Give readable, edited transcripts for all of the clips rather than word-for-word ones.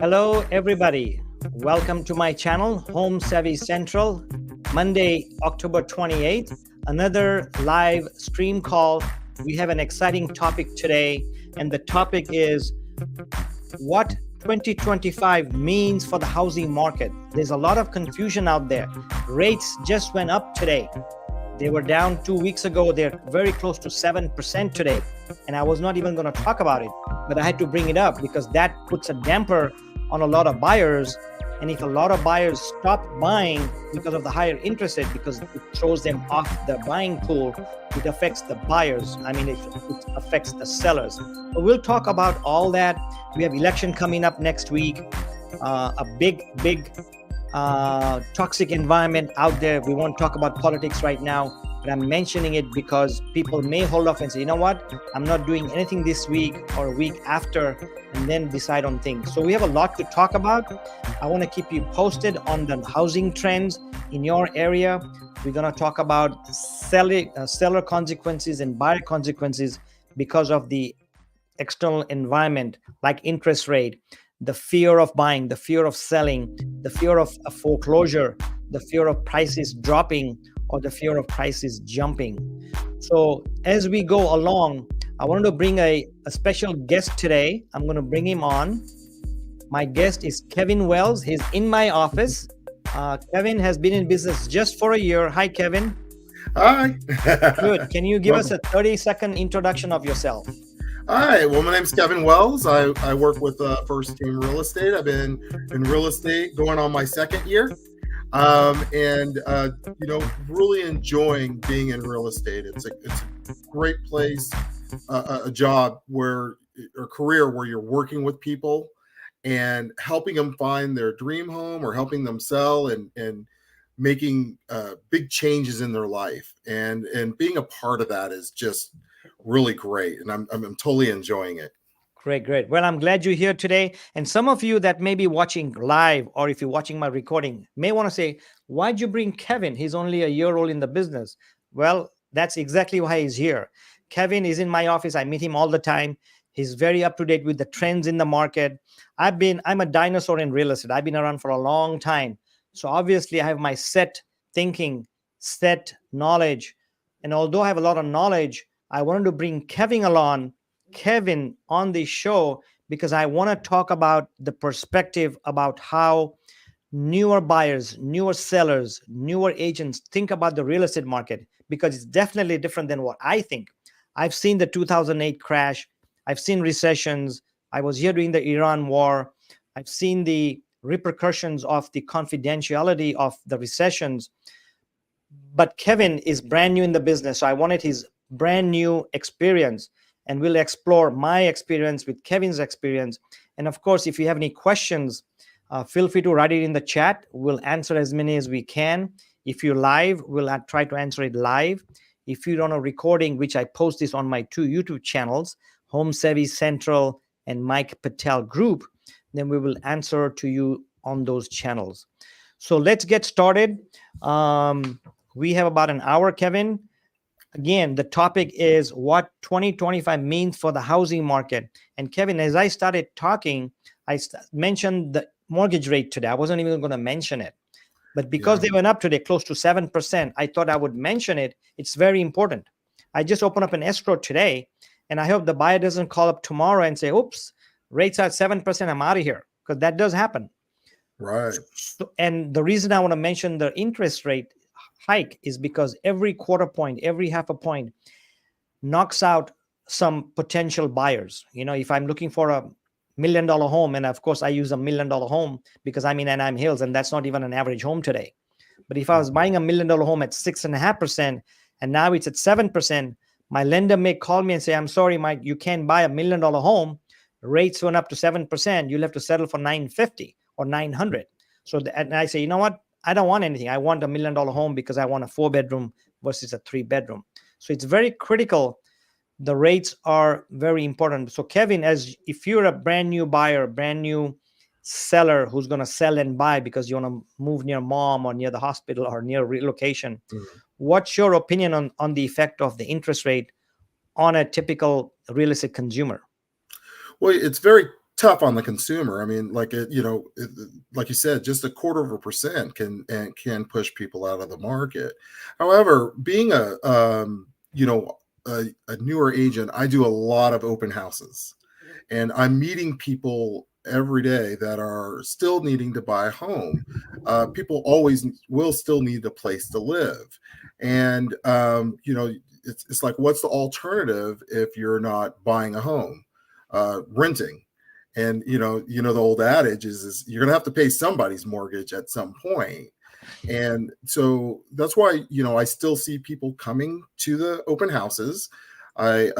Hello, everybody. Welcome to my channel, Home Savvy Central. Monday, October 28th, another live stream call. We have an exciting topic today, and the topic is what 2025 means for the housing market. There's a lot of confusion out there. Rates just went up today. They were down 2 weeks ago. They're very close to 7% today. And I was not even going to talk about it, but I had to bring it up because that puts a damper on a lot of buyers. And if a lot of buyers stop buying because of the higher interest rate, because it throws them off the buying pool, it affects the buyers. I mean, it affects the sellers. But we'll talk about all that. We have election coming up next week. A big toxic environment out there. We won't talk about politics right now, but I'm mentioning it because people may hold off and say, you know what, I'm not doing anything this week or a week after, and then decide on things. So we have a lot to talk about. I want to keep you posted on the housing trends in your area. We're going to talk about seller consequences and buyer consequences because of the external environment, like interest rate, the fear of buying, the fear of selling, the fear of a foreclosure, the fear of prices dropping, or the fear of prices jumping. So as we go along, I wanted to bring a special guest today. I'm going to bring him on. My guest is Kevin Wells. He's in my office. Kevin has been in business just for a year. Hi, Kevin. Hi. Good. Can you give us a 30-second introduction of yourself? Hi. Well, my name's Kevin Wells. I work with First Team Real Estate. I've been in real estate going on my second year, and really enjoying being in real estate. It's a great place, a job or career where you're working with people and helping them find their dream home or helping them sell and making big changes in their life. And being a part of that is just really great, and I'm totally enjoying it. Great. Well, I'm glad you're here today. And some of you that may be watching live, or if you're watching my recording, may want to say, why'd you bring Kevin? He's only a year old in the business. Well, that's exactly why he's here. Kevin is in my office. I meet him all the time. He's very up to date with the trends in the market. I'm a dinosaur in real estate. I've been around for a long time. So obviously I have my set thinking, set knowledge. And although I have a lot of knowledge, I wanted to bring Kevin on the show because I want to talk about the perspective about how newer buyers, newer sellers, newer agents think about the real estate market, because it's definitely different than what I think. I've seen the 2008 crash. I've seen recessions. I was here during the Iran war. I've seen the repercussions of the confidentiality of the recessions. But Kevin is brand new in the business, so I wanted his brand new experience, and we'll explore my experience with Kevin's experience. And of course, if you have any questions, feel free to write it in the chat. We'll answer as many as we can. If you're live, we'll try to answer it live. If you're on a recording, which I post this on my two YouTube channels, Home Savvy Central and Mike Patel Group, then we will answer to you on those channels. So let's get started. We have about an hour, Kevin. Again, the topic is what 2025 means for the housing market. And Kevin, as I started talking, I mentioned the mortgage rate today. I wasn't even going to mention it. But because they went up today close to 7%, I thought I would mention it. It's very important. I just opened up an escrow today, and I hope the buyer doesn't call up tomorrow and say, oops, rates are at 7%, I'm out of here, because that does happen. Right. So, and the reason I want to mention the interest rate hike is because every quarter point, every half a point knocks out some potential buyers. You know, if I'm looking for $1 million home, and of course I use $1 million home because I'm in Anaheim Hills, and that's not even an average home today. But if I was buying $1 million home at 6.5%, and now it's at 7%, my lender may call me and say, I'm sorry, Mike, you can't buy $1 million home. Rates went up to 7%. You'll have to settle for $950 or $900. So, and I say, you know what? I don't want anything. I want $1 million home because I want a 4-bedroom versus a 3-bedroom. So it's very critical. The rates are very important. So Kevin, if you're a brand new buyer, brand new seller who's going to sell and buy because you want to move near mom or near the hospital or near relocation, what's your opinion on the effect of the interest rate on a typical real estate consumer? Well, it's very tough on the consumer. I mean, like you said, just a quarter of a percent can push people out of the market. However, being a newer agent, I do a lot of open houses, and I'm meeting people every day that are still needing to buy a home. People always will still need a place to live, and it's like, what's the alternative if you're not buying a home? Renting. And the old adage is you're going to have to pay somebody's mortgage at some point. And so that's why I still see people coming to the open houses. I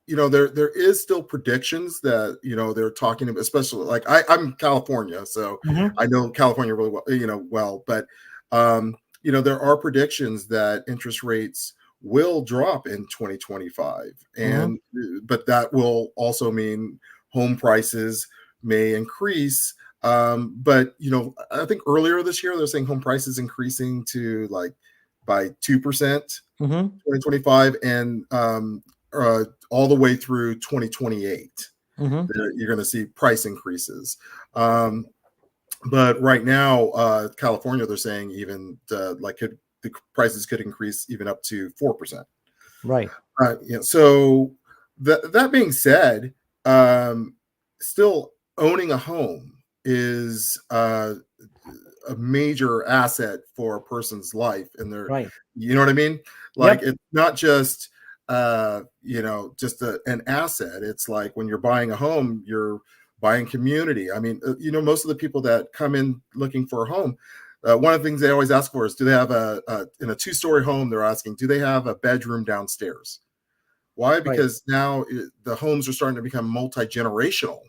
there is still predictions that they're talking about, especially like I'm California, so Mhm. I know California really well, but there are predictions that interest rates will drop in 2025, Mhm. and but that will also mean home prices may increase. But I think earlier this year they're saying home prices increasing to like by 2% Mhm. 2025, and all the way through 2028. Mhm. You're going to see price increases. But right now, California, they're saying even the prices could increase even up to 4%. Right. So that being said, um, still owning a home is a major asset for a person's life, and Right. you know what I mean? Like, Yep. it's not just just an asset. It's like when you're buying a home, you're buying community. I mean, most of the people that come in looking for a home, one of the things they always ask for is, do they have in a 2-story home, they're asking, do they have a bedroom downstairs? Why? Right. Because now the homes are starting to become multi-generational.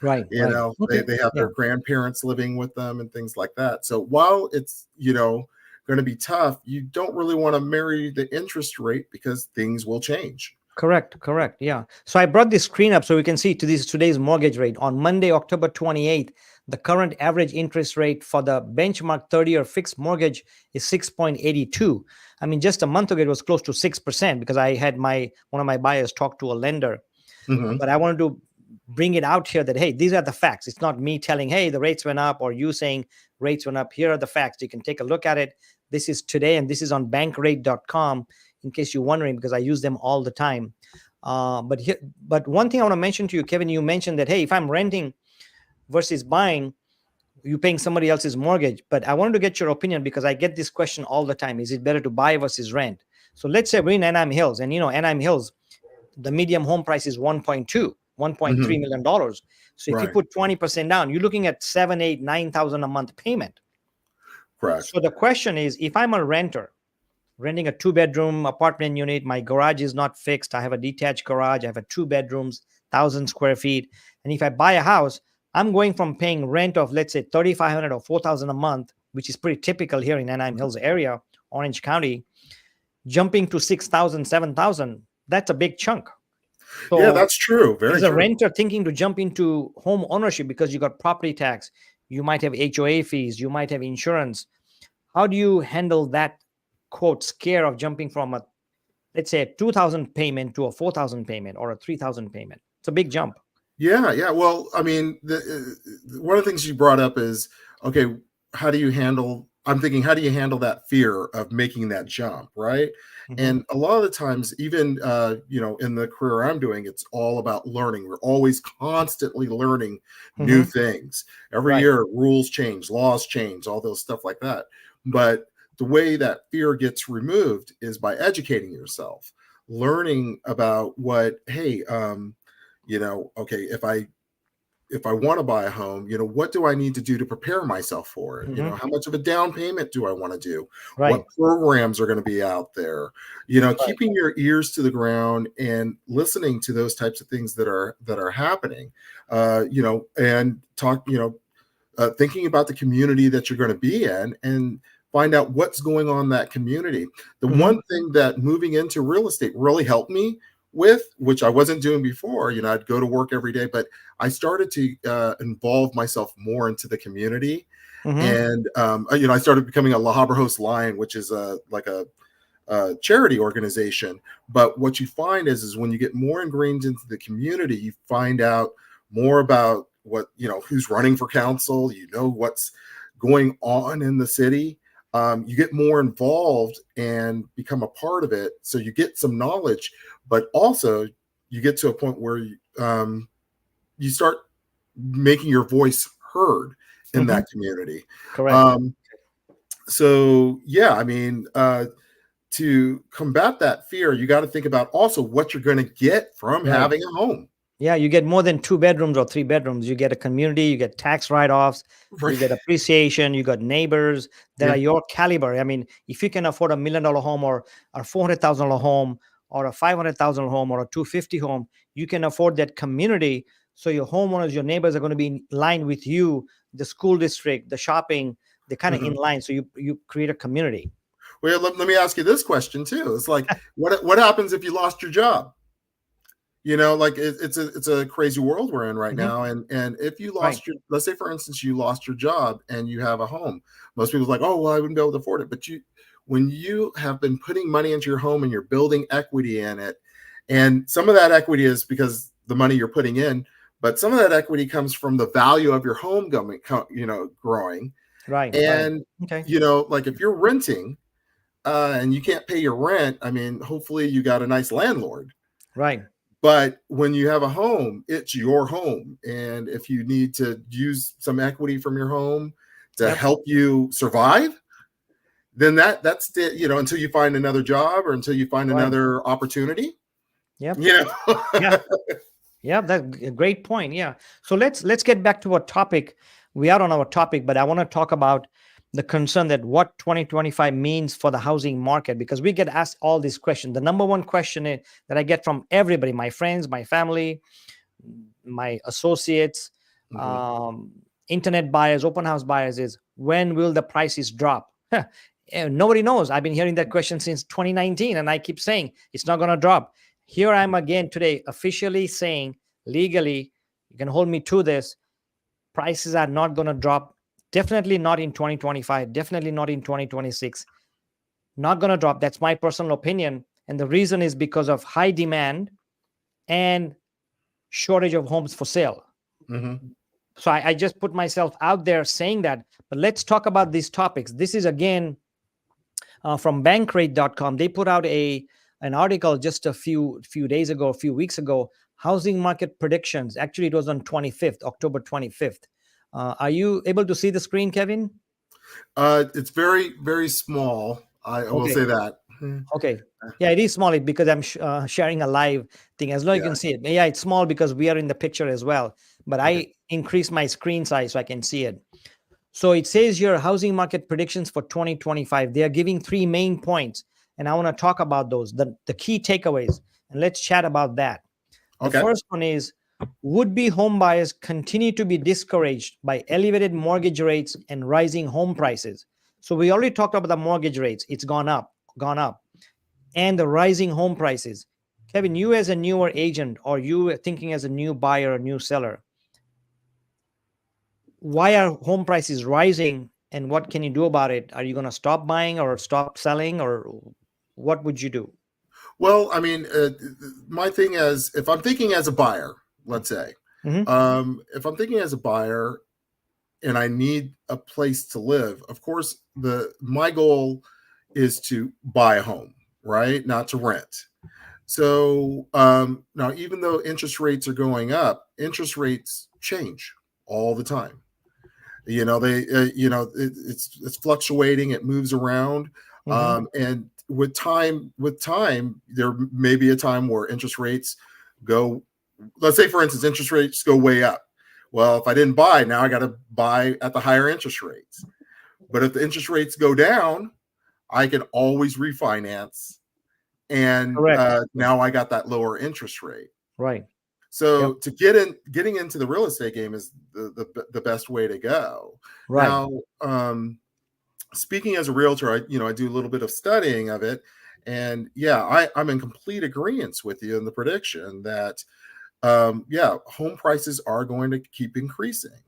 Right. Right. Okay. They have Yeah. their grandparents living with them and things like that. So while it's going to be tough, you don't really want to marry the interest rate because things will change. Correct. Correct. Yeah. So I brought this screen up so we can see today's mortgage rate on Monday, October 28th. The current average interest rate for the benchmark 30-year fixed mortgage is 6.82. I mean, just a month ago it was close to 6% because I had one of my buyers talk to a lender. Hmm. But I wanted to bring it out here that, hey, these are the facts. It's not me telling, hey, the rates went up, or you saying rates went up. Here are the facts. You can take a look at it. This is today, and this is on bankrate.com in case you're wondering, because I use them all the time. But one thing I want to mention to you, Kevin, you mentioned that, hey, if I'm renting versus buying, you're paying somebody else's mortgage. But I wanted to get your opinion because I get this question all the time. Is it better to buy versus rent? So let's say we're in Anaheim Hills, and Anaheim Hills, the medium home price is 1.2, Hmm. $1.3 million. So if you Right. put 20% down, you're looking at 7, 8, 9,000 a month payment. Correct. So the question is, if I'm a renter, renting a 2-bedroom apartment unit, my garage is not fixed. I have a detached garage. I have a 2 bedrooms, 1,000 square feet. And if I buy a house, I'm going from paying rent of, let's say, 3,500 or 4,000 a month, which is pretty typical here in Anaheim Hills area, Orange County, jumping to 6,000, 7,000. That's a big chunk. Yeah, So that's true. Very as a true. renter thinking to jump into home ownership because you got property tax, you might have HOA fees, you might have insurance. How do you handle that quote scare of jumping from a, let's say, a 2,000 payment to a 4,000 payment or a 3,000 payment? It's a big jump. Yeah, yeah. Well, I mean, one of the things you brought up is, okay, how do you handle? I'm thinking, how do you handle that fear of making that jump, right? Hmm. And a lot of the times, even in the career I'm doing, it's all about learning. We're always constantly learning new Hmm. things. Every Right. year, rules change, laws change, all those stuff like that. But the way that fear gets removed is by educating yourself, learning about what, hey, okay, if I want to buy a home, what do I need to do to prepare myself for it? Hmm. How much of a down payment do I want to do? Right. What programs are going to be out there? Right. Keeping your ears to the ground and listening to those types of things that are happening, and talk, thinking about the community that you're going to be in, and find out what's going on in that community. The Hmm. one thing that moving into real estate really helped me with, which I wasn't doing before, I'd go to work every day, but I started to involve myself more into the community. Hmm. And I started becoming a La Habra Host Lion, which is like a charity organization. But what you find is when you get more ingrained into the community, you find out more about what, who's running for council, what's going on in the city. You get more involved and become a part of it. So you get some knowledge, but also you get to a point where you start making your voice heard in that community. Correct. So yeah, I mean, to combat that fear, you got to think about also what you're going to get from Right. having a home. Yeah, you get more than 2 bedrooms or 3 bedrooms. You get a community, you get tax write-offs, you Right. get appreciation, you got neighbors that Yeah. are your caliber. I mean, if you can afford $1 million home or a $400,000 home or a $500,000 home or a 250 home, you can afford that community. So your homeowners, your neighbors are going to be in line with you, the school district, the shopping, they're kind of in line. So you create a community. Well, let me ask you this question too. It's like, what happens if you lost your job? Like it's a crazy world we're in right now. And if you Right. lost let's say for instance, you lost your job and you have a home. Most people's like, oh, well, I wouldn't be able to afford it. But when you have been putting money into your home and you're building equity in it, and some of that equity is because the money you're putting in, but some of that equity comes from the value of your home growing. Right. And Okay. like if you're renting and you can't pay your rent, I mean, hopefully you got a nice landlord. Right. But when you have a home, it's your home. And if you need to use some equity from your home to help you survive, then that's the, until you find another job or until you find another opportunity. Yep. Yeah. Yeah, that's a great point. Yeah. So let's get back to our topic. We are on our topic, but I want to talk about the concern that what 2025 means for the housing market, because we get asked all these questions. The number one question that I get from everybody, my friends, my family, my associates, internet buyers, open house buyers, is when will the prices drop? Nobody knows. I've been hearing that question since 2019, and I keep saying it's not going to drop. Here I am again today, officially saying legally, you can hold me to this, prices are not going to drop. Definitely not in 2025, definitely not in 2026. Not going to drop. That's my personal opinion. And the reason is because of high demand and shortage of homes for sale. So I just put myself out there saying that. But let's talk about these topics. This is again from bankrate.com. They put out an article just a few days ago, a few weeks ago, housing market predictions. Actually, it was on 25th, October 25th. Are you able to see the screen, Kevin? It's very, very small. I will say that. Okay. Yeah, it is small because I'm sharing a live thing. As long as you can see it. Yeah, it's small because we are in the picture as well. But I increased my screen size so I can see it. So it says your housing market predictions for 2025. They are giving 3 main points, and I want to talk about those, the key takeaways, and let's chat about that. The first one is, would-be home buyers continue to be discouraged by elevated mortgage rates and rising home prices. So we already talked about the mortgage rates. It's gone up, and the rising home prices. Kevin, you as a newer agent, or you thinking as a new buyer or new seller, why are home prices rising and what can you do about it? Are you going to stop buying or stop selling, or what would you do? Well, I mean, my thing is, if I'm thinking as a buyer, let's say, if I'm thinking as a buyer and I need a place to live, of course, my goal is to buy a home, right? Not to rent. So now, even though interest rates are going up, interest rates change all the time. It's fluctuating, it moves around. And with time, there may be a time where interest rates go, let's say for instance, interest rates go way up. Well, if I didn't buy, now I got to buy at the higher interest rates. But if the interest rates go down, I can always refinance. And now I got that lower interest rate. Right. So to getting into the real estate game is the best way to go. Right. Now, speaking as a realtor, I do a little bit of studying of it, and I'm in complete agreement with you in the prediction that home prices are going to keep increasing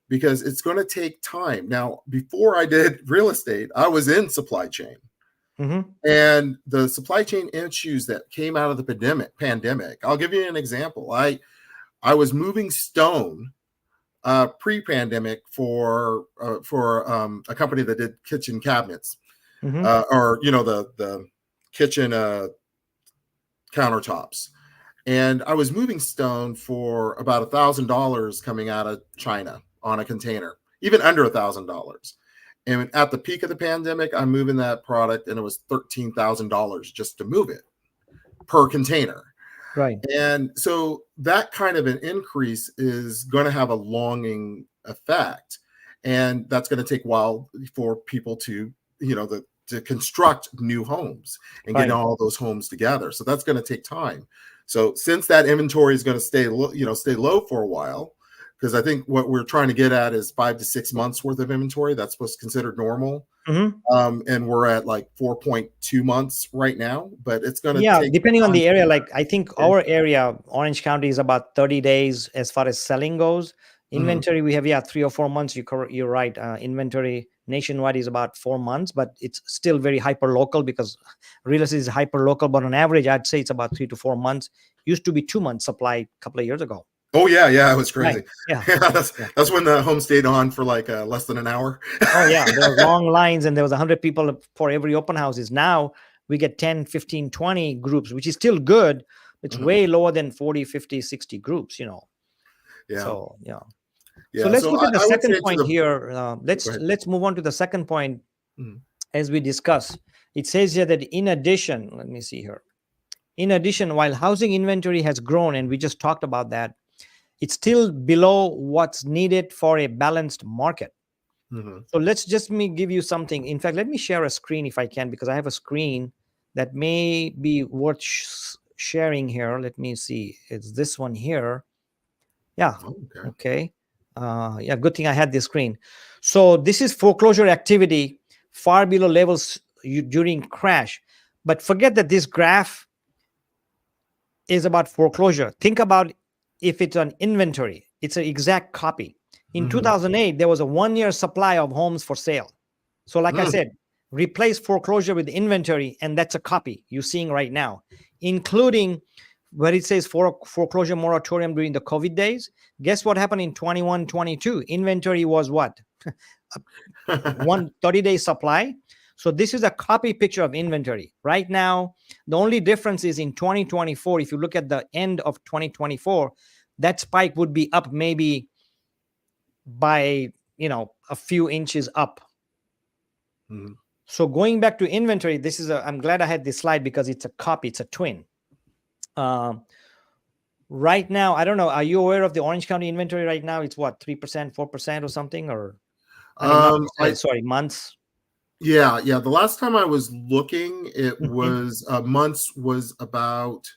because it's going to take time. Now, before I did real estate, I was in supply chain. Mm-hmm. And the supply chain issues that came out of the pandemic. I'll give you an example. I was moving stone pre-pandemic for a company that did kitchen cabinets, Mm-hmm. or the kitchen countertops. And I was moving stone for about $1,000 coming out of China on a container, even under $1,000. And at the peak of the pandemic, I'm moving that product, and it was $13,000 just to move it per container. Right. And so that kind of an increase is going to have a longing effect. And that's going to take a while for people to, to construct new homes and get Right. all those homes together. So that's going to take time. So since that inventory is going to stay low for a while, because I think what we're trying to get at is 5 to 6 months worth of inventory. That's what's considered normal. Mm-hmm. And we're at like 4.2 months right now, but it's going to Yeah, take depending on time. the area, like I think our area, Orange County, is about 30 days as far as selling goes. Mhm. Inventory, we have 3 or 4 months. You're right. Inventory nationwide is about 4 months, but it's still very hyper local because real estate is hyper local. But on average, I'd say it's about 3 to 4 months. Used to be 2 months supply a couple of years ago. Oh yeah, it was Right. crazy. Yeah. Yeah, Yeah. that's when the home stayed on for like less than an hour. Oh yeah, there was long lines and there was 100 people for every open houses. Now we get 10, 15, 20 groups, which is still good. It's Mhm. way lower than 40, 50, 60 groups. Yeah, So yeah. So yeah. let's So look at the I would second say to point the here. go Let's ahead. let's move on to the second point Mhm. as we discuss. It says here that in addition, let me see here. In addition, while housing inventory has grown, and we just talked about that, it's still below what's needed for a balanced market. Mhm. So let's just me give you something. In fact, let me share a screen if I can, because I have a screen that may be worth sharing here. Let me see. It's this one here. Yeah. Oh, okay. Okay. Yeah. Good thing I had this screen. So this is foreclosure activity far below levels during crash. But forget that this graph is about foreclosure. Think about if it's an inventory, it's an exact copy. In Mhm. 2008, there was a 1 year supply of homes for sale. So, like I Mm. said, replace foreclosure with inventory, and that's a copy you're seeing right now, including where it says foreclosure moratorium during the COVID days. Guess what happened in 21, 22? Inventory was what? One 30-day supply. So this is a copy picture of inventory. Right now, the only difference is in 2024, if you look at the end of 2024, that spike would be up maybe by, a few inches up. Mhm. So going back to inventory, I'm glad I had this slide because it's a copy, it's a twin. Um, right now, I don't know. Are you aware of the Orange County inventory right now? It's what, 3%, 4% or something? Or, I mean, not I sorry, months. yeah. The last time I was looking, it Mhm. was months was about.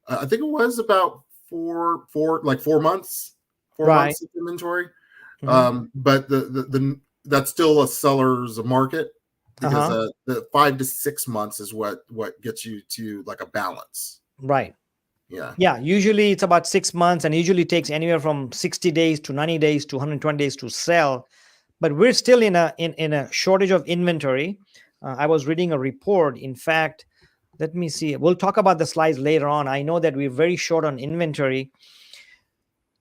I think it was about like 4 months, four Right. months of inventory. Mhm. But the that's still a seller's market, because Uh-huh. the 5 to 6 months is what gets you to like a balance. Right. Yeah. Yeah. Usually it's about 6 months and usually takes anywhere from 60 days to 90 days to 120 days to sell. But we're still in a shortage of inventory. I was reading a report. In fact, let me see. We'll talk about the slides later on. I know that we're very short on inventory.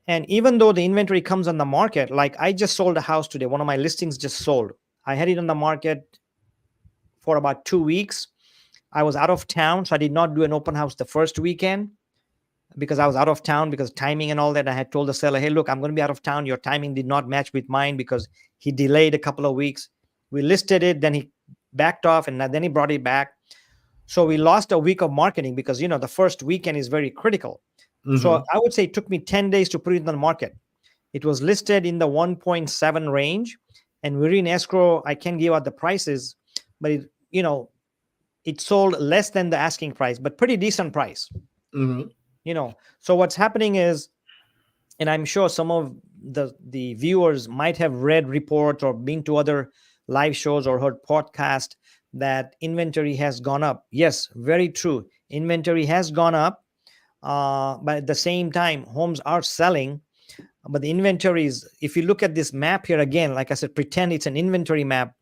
And even though the inventory comes on the market, like I just sold a house today, one of my listings just sold. I had it on the market for about 2 weeks. I was out of town, so I did not do an open house the first weekend because I was out of town because timing and all that. I had told the seller, hey, look, I'm going to be out of town. Your timing did not match with mine because he delayed a couple of weeks. We listed it, then he backed off, and then he brought it back. So we lost a week of marketing because, the first weekend is very critical. So Mm-hmm. I would say it took me 10 days to put it on the market. It was listed in the 1.7 range, and we're in escrow. I can't give out the prices, but it sold less than the asking price, but pretty decent price. Mm-hmm. So what's happening is, and I'm sure some of the viewers might have read reports or been to other live shows or heard podcast that inventory has gone up. Yes, very true. Inventory has gone up, but at the same time, homes are selling. But the inventory is, if you look at this map here again, like I said, pretend it's an inventory map.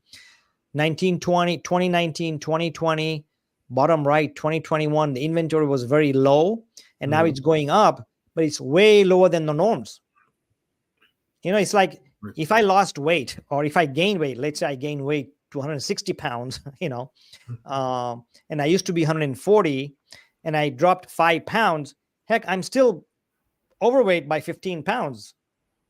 1920, 2019, 2020, bottom right, 2021, the inventory was very low, and now Mhm. it's going up, but it's way lower than the norms. It's like if I lost weight or if I gain weight, let's say I gain weight to 160 pounds, and I used to be 140 and I dropped 5 pounds, heck, I'm still overweight by 15 pounds.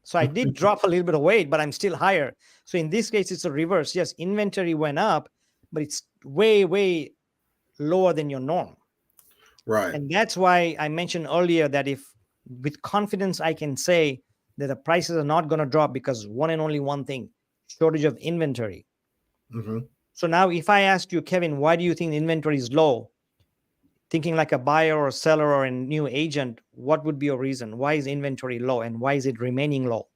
So I did drop a little bit of weight, but I'm still higher. So in this case, it's a reverse. Yes, inventory went up, but it's way, way lower than your norm. Right. And that's why I mentioned earlier that if with confidence I can say that the prices are not going to drop because one and only one thing, shortage of inventory. Mhm. So now if I asked you, Kevin, why do you think the inventory is low? Thinking like a buyer or a seller or a new agent, what would be your reason? Why is inventory low and why is it remaining low?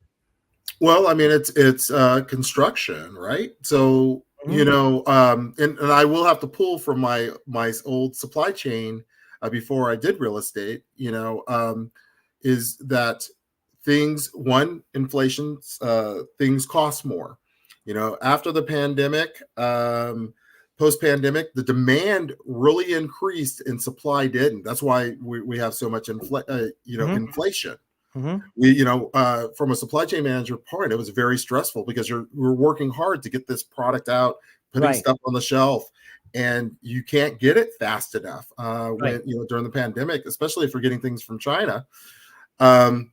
Well, I mean, it's construction, right? So Mhm. and I will have to pull from my old supply chain before I did real estate. Is that inflation, things cost more. After the pandemic, post pandemic, the demand really increased and supply didn't. That's why we have so much Mhm. inflation. Mhm. From a supply chain manager point, it was very stressful because we're working hard to get this product out, putting Right. stuff on the shelf, and you can't get it fast enough. Right. When during the pandemic, especially if we're getting things from China, um,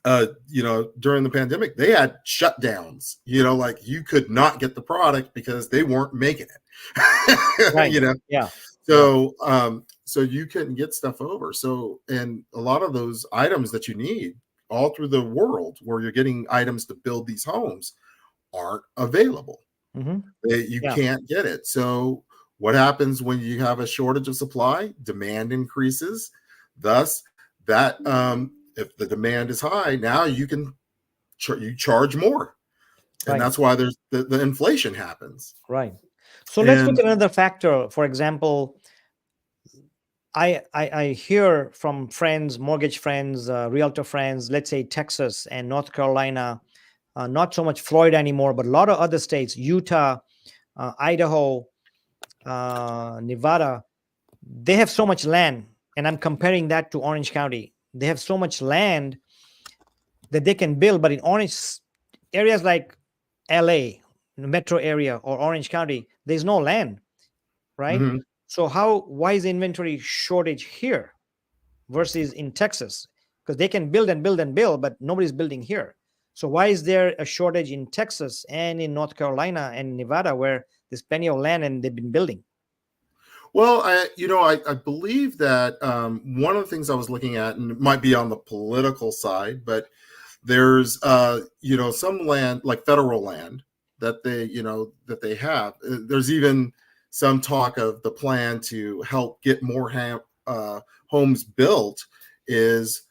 during the pandemic, they had shutdowns. Like you could not get the product because they weren't making it. Right. Yeah. Yeah. So you couldn't get stuff over. So, and a lot of those items that you need all through the world where you're getting items to build these homes aren't available. Mhm. You Yeah. can't get it. So what happens when you have a shortage of supply? Demand increases. Thus, that if the demand is high, now you can you charge more, and Right. that's why there's the inflation happens. Right. So let's look And at another factor. For example, I hear from friends, mortgage friends, realtor friends, let's say Texas and North Carolina, not so much Florida anymore, but a lot of other states, Utah, Idaho, Nevada, they have so much land. And I'm comparing that to Orange County. They have so much land that they can build, but in Orange areas like LA, metro area, or Orange County, there's no land, right? mhm. So why is the inventory shortage here versus in Texas? Because they can build and build and build, but nobody's building here. So why is there a shortage in Texas and in North Carolina and Nevada where there's plenty of land and they've been building? Well, I believe that one of the things I was looking at, and it might be on the political side, but there's some land like federal land that they have. There's even some talk of the plan to help get more homes built is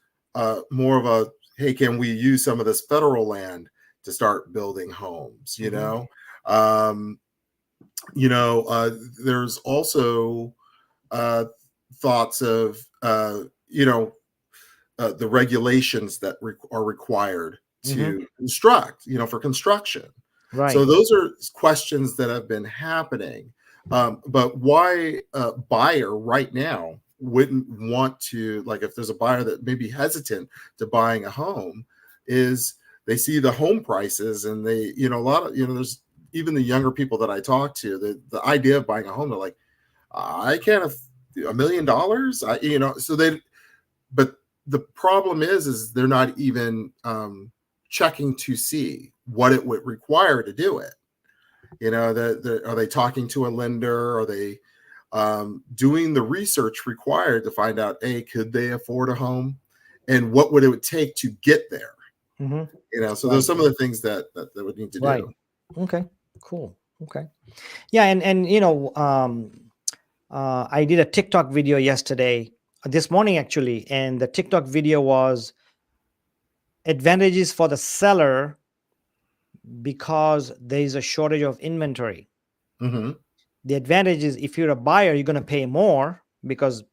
more of a, hey, can we use some of this federal land to start building homes? Mhm. Um, there's also uh, thoughts of the regulations that are required Mhm. to construct, for construction. So Right. those are questions that have been happening. But why a buyer right now wouldn't want to, like, if there's a buyer that may be hesitant to buying a home, is they see the home prices and they, a lot of, there's even the younger people that I talk to, the idea of buying a home, they're like, I can't have $1 million. So but the problem is they're not even checking to see what it would require to do it. Are they talking to a lender? Are they doing the research required to find out, hey, could they afford a home, and what would it would take to get there? Mhm. So Right. there's some of the things that they would need to Right. do. Okay. Cool. Okay. Yeah, and I did a TikTok video yesterday, this morning actually, and the TikTok video was advantages for the seller because there is a shortage of inventory. Hmm. The advantage is if you're a buyer, you're going to pay more because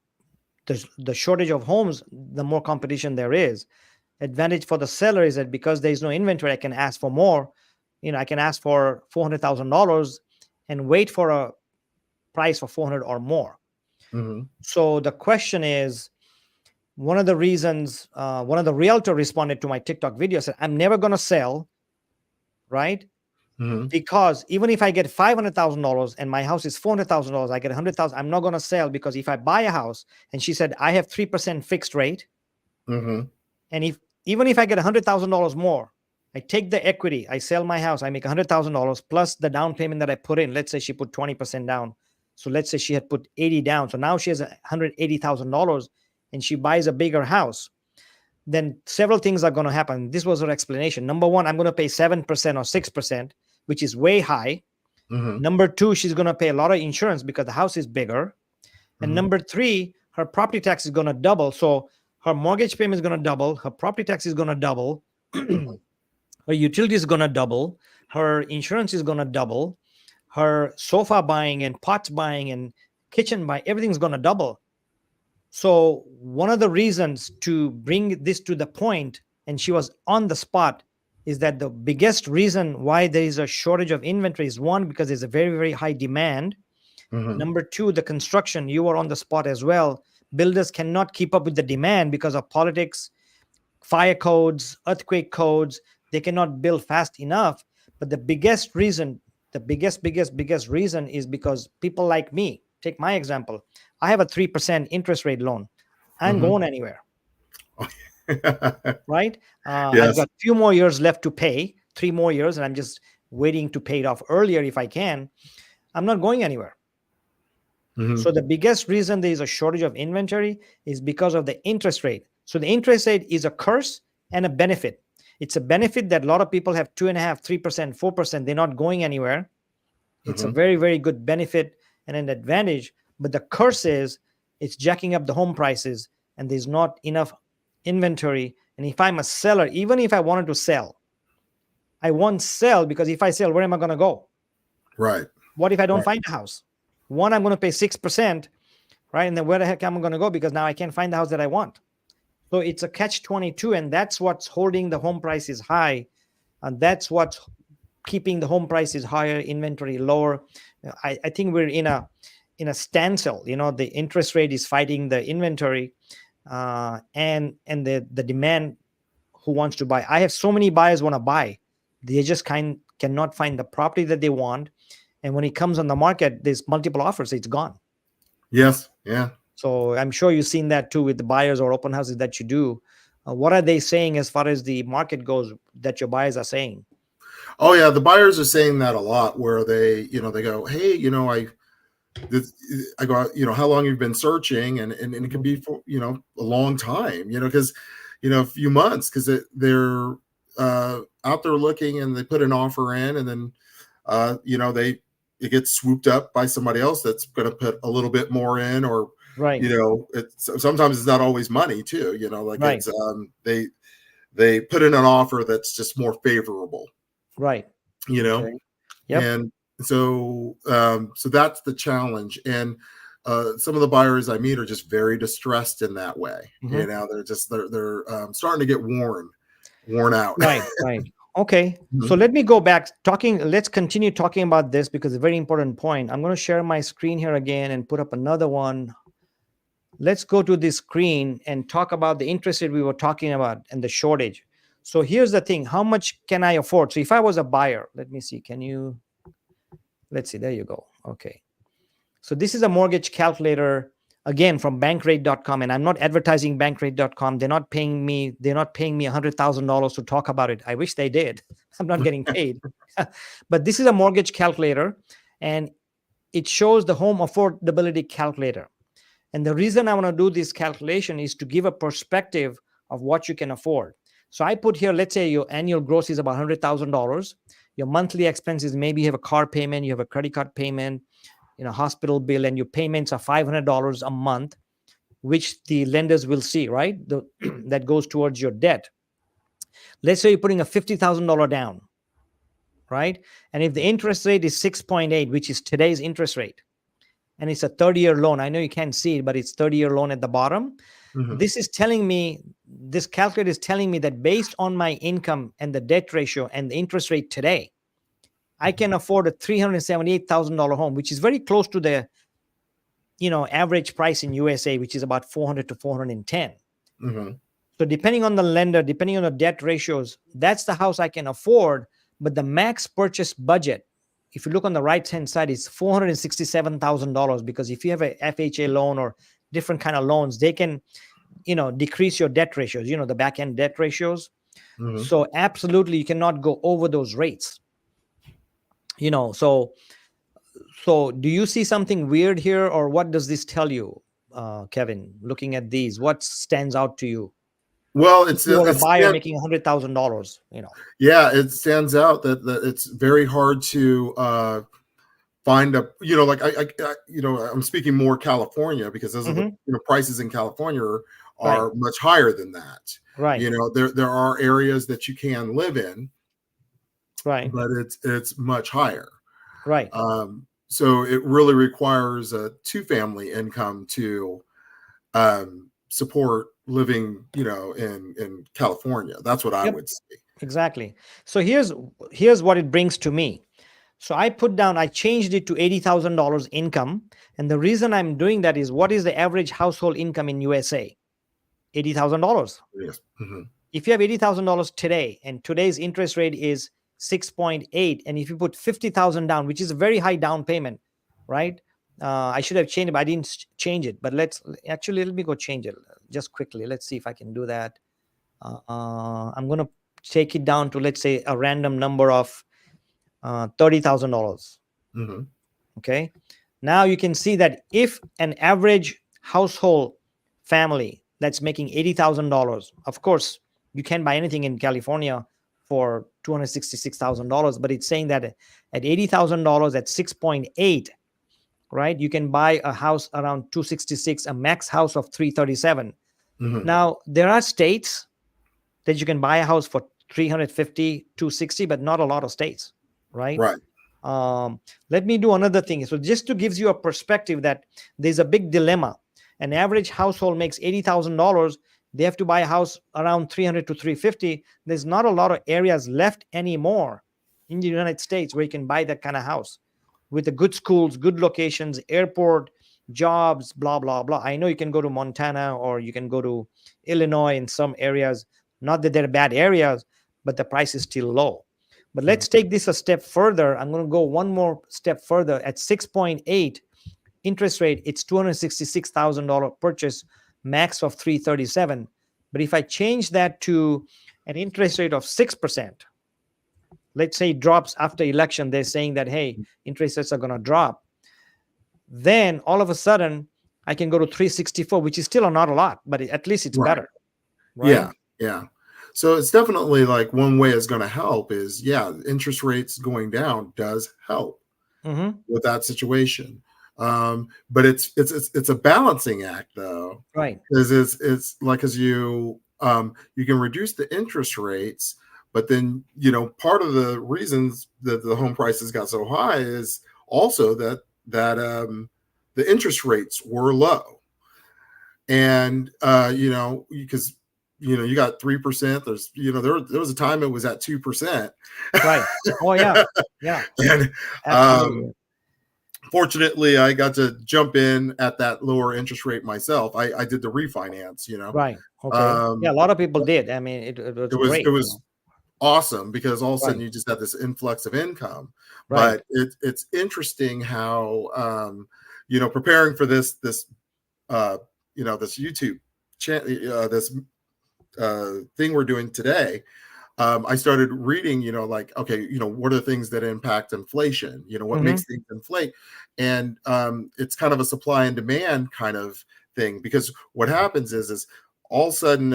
the shortage of homes, the more competition there is. Advantage for the seller is that because there is no inventory, I can ask for more. I can ask for $400,000 and wait for a price for 400 or more. Mm-hmm. So the question is, one of the reasons, one of the realtor responded to my TikTok video, said, I'm never going to sell, right? Mm-hmm. Because even if I get $500,000 and my house is $400,000, I get 100,000. I'm not going to sell, because if I buy a house, and she said, I have 3% fixed rate. Mm-hmm. And even if I get $100,000 more, I take the equity, I sell my house, I make $100,000 plus the down payment that I put in. Let's say she put 20% down. So let's say she had put 80 down. So now she has $180,000 and she buys a bigger house. Then several things are going to happen. This was her explanation. Number one, I'm going to pay 7% or 6%, which is way high. Mm-hmm. Number two, she's going to pay a lot of insurance because the house is bigger. And Mm-hmm. number three, her property tax is going to double. So her mortgage payment is going to double. Her property tax is going to double. Her utility is going to double. Her insurance is going to double. Her sofa buying and pots buying and kitchen buying, everything's going to double. So one of the reasons to bring this to the point, and she was on the spot, is that the biggest reason why there is a shortage of inventory is, one, because there's a very, very high demand. Mm-hmm. Number two, the construction, you were on the spot as well. Builders cannot keep up with the demand because of politics, fire codes, earthquake codes. They cannot build fast enough. But the biggest reason, the biggest reason is because people like me, take my example. I have a 3% interest rate loan. I ain't Mm-hmm. going anywhere, right? I've Yes. got a few more years left to pay, 3 more years, and I'm just waiting to pay it off earlier if I can. I'm not going anywhere. Mm-hmm. So the biggest reason there is a shortage of inventory is because of the interest rate. So the interest rate is a curse and a benefit. It's a benefit that a lot of people have 2.5%, 3%, 4%. They're not going anywhere. It's a Mm-hmm. very, very good benefit and an advantage. But the curse is it's jacking up the home prices and there's not enough inventory. And if I'm a seller, even if I wanted to sell, I won't sell, because if I sell, where am I going to go? Right. What if I don't Right. find a house? One, I'm going to pay 6%, right? And then where the heck am I going to go? Because now I can't find the house that I want. So it's a catch-22, and that's what's holding the home prices high. And that's what's keeping the home prices higher, inventory lower. I think we're in a standstill. The interest rate is fighting the inventory, and the demand who wants to buy. I have so many buyers want to buy. They just cannot find the property that they want. And when it comes on the market, there's multiple offers. It's gone. Yes. Yeah. So I'm sure you've seen that too with the buyers or open houses that you do. What are they saying as far as the market goes that your buyers are saying? Oh yeah, the buyers are saying that a lot, where they go, hey, I go, how long you've been searching, and it could be for a long time, because a few months, because they're out there looking, and they put an offer in, and then it gets swooped up by somebody else that's going to put a little bit more in, or Right. sometimes it's not always money too, like Right. it's they put in an offer that's just more favorable, Right. Okay. Yep. and so that's the challenge. And some of the buyers I meet are just very distressed in that way. Mhm. They're starting to get worn out. Right. Right. Okay. So Mhm. let me go back let's continue talking about this, because it's a very important point. I'm going to share my screen here again and put up another one. Let's go to this screen and talk about the interest rate we were talking about and the shortage. So here's the thing. How much can I afford? So if I was a buyer, let me see. Let's see. There you go. Okay. So this is a mortgage calculator, again, from bankrate.com. And I'm not advertising bankrate.com. They're not paying me $100,000 to talk about it. I wish they did. I'm not getting paid. But this is a mortgage calculator, and it shows the home affordability calculator. And the reason I want to do this calculation is to give a perspective of what you can afford. So I put here, let's say your annual gross is about $100,000. Your monthly expenses, maybe you have a car payment, you have a credit card payment, hospital bill, and your payments are $500 a month, which the lenders will see, right? That goes towards your debt. Let's say you're putting a $50,000 down, right? And if the interest rate is 6.8, which is today's interest rate, and it's a 30-year loan. I know you can't see it, but it's 30-year loan at the bottom. Mhm. This calculator is telling me that based on my income and the debt ratio and the interest rate today, I can afford a $378,000 home, which is very close to the average price in USA, which is about 400 to 410. Mm-hmm. So depending on the lender, depending on the debt ratios, that's the house I can afford. But the max purchase budget, if you look on the right hand side, is $467,000, because if you have a FHA loan or different kind of loans, they can decrease your debt ratios, the back end debt ratios. Mm-hmm. So absolutely you cannot go over those rates. So do you see something weird here, or what does this tell you, Kevin? Looking at these, what stands out to you? Well, If you were a it's buyer making $100,000. yeah, it stands out that it's very hard to find a like I'm speaking more California, because those are the Hmm. prices in California Right, are much higher than that. right, There are areas that you can live in, right, but it's much higher. right. So it really requires a two-family income to support living, in California. That's what I Yep, would say. exactly. So here's what it brings to me. So I changed it to $80,000 income, and the reason I'm doing that is, what is the average household income in USA? $80,000. Yes. Mm-hmm. If you have $80,000 today, and today's interest rate is 6.8, and if you put 50,000 down, which is a very high down payment, right? I should have changed it, but I didn't change it. But let me go change it just quickly. Let's see if I can do that. I'm gonna take it down to, let's say, a random number of $30,000. Mm-hmm. Okay. Now you can see that if an average household family that's making $80,000, of course, you can't buy anything in California for $266,000, but it's saying that at $80,000 at 6.8, right, you can buy a house around 266, a max house of 337. Mm-hmm. Now, there are states that you can buy a house for 350, 260, but not a lot of states, right? Right. Let me do another thing. So just to gives you a perspective that there's a big dilemma. An average household makes $80,000. They have to buy a house around 300 to 350. There's not a lot of areas left anymore in the United States where you can buy that kind of house with the good schools, good locations, airport, jobs, blah, blah, blah. I know you can go to Montana or you can go to Illinois in some areas. Not that they're bad areas, but the price is still low. But Mm-hmm. let's take this a step further. I'm going to go one more step further. At 6.8 interest rate, it's $266,000 purchase, max of 337. But if I change that to an interest rate of 6%, let's say it drops after election, they're saying that, hey, interest rates are going to drop. Then all of a sudden, I can go to 364, which is still not a lot, but at least it's Right. better, right? Yeah. Yeah. So it's definitely like one way is going to help is, interest rates going down does help Mm-hmm. with that situation. But it's a balancing act though, Right. because it's like, as you can reduce the interest rates, but then part of the reasons that the home prices got so high is also that the interest rates were low, and because you got 3%. There's there was a time it was at 2%. Right. Oh yeah. Yeah. And Absolutely. fortunately, I got to jump in at that lower interest rate myself. I did the refinance. Right. Okay. Yeah, a Um, lot of people did. I mean, it was it great. was awesome, because all of a sudden Right. you just have this influx of income. Right. But it's interesting how preparing for this this YouTube channel, this thing we're doing today. I started reading, like, okay, what are the things that impact inflation? What Mm-hmm. makes things inflate? And it's kind of a supply and demand kind of thing, because what happens is all of a sudden,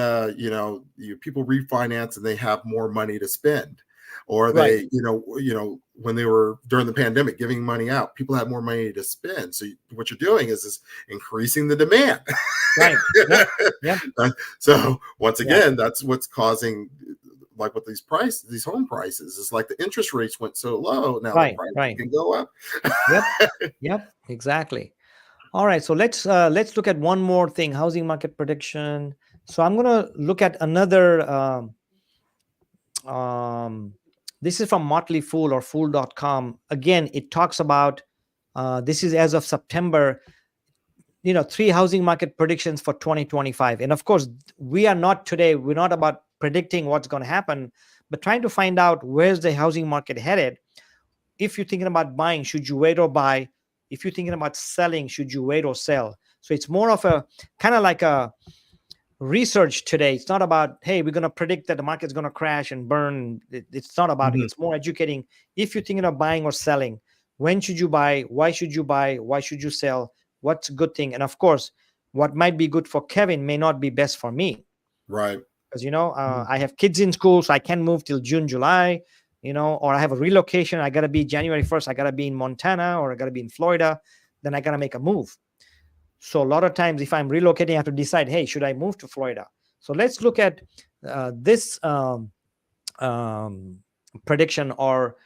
people refinance and they have more money to spend, or Right. they, when they were during the pandemic giving money out, people had more money to spend. So what you're doing is increasing the demand. Right. Yep. Yep. So once Yeah. again, that's what's causing, like with these home prices, it's like the interest rates went so low, now the Right. price Right. can go up. Yep. Yep. Exactly. All right. So let's look at one more thing: housing market prediction. So I'm gonna look at another This is from Motley Fool or Fool.com. Again, it talks about this is as of September, 3 housing market predictions for 2025. And of course, we're not about predicting what's going to happen, but trying to find out where's the housing market headed. If you're thinking about buying, should you wait or buy? If you're thinking about selling, should you wait or sell? So it's more of a kind of like a research today. It's not about, hey, we're going to predict that the market's going to crash and burn. It's not about it. Mhm. It's more educating. If you're thinking of buying or selling, when should you buy? Why should you buy? Why should you sell? What's a good thing? And of course, what might be good for Kevin may not be best for me. Right. Because, Mhm. I have kids in school, so I can't move till June, July, or I have a relocation. I got to be January 1st. I got to be in Montana, or I got to be in Florida. Then I got to make a move. So a lot of times, if I'm relocating, I have to decide, hey, should I move to Florida? So let's look at this prediction, or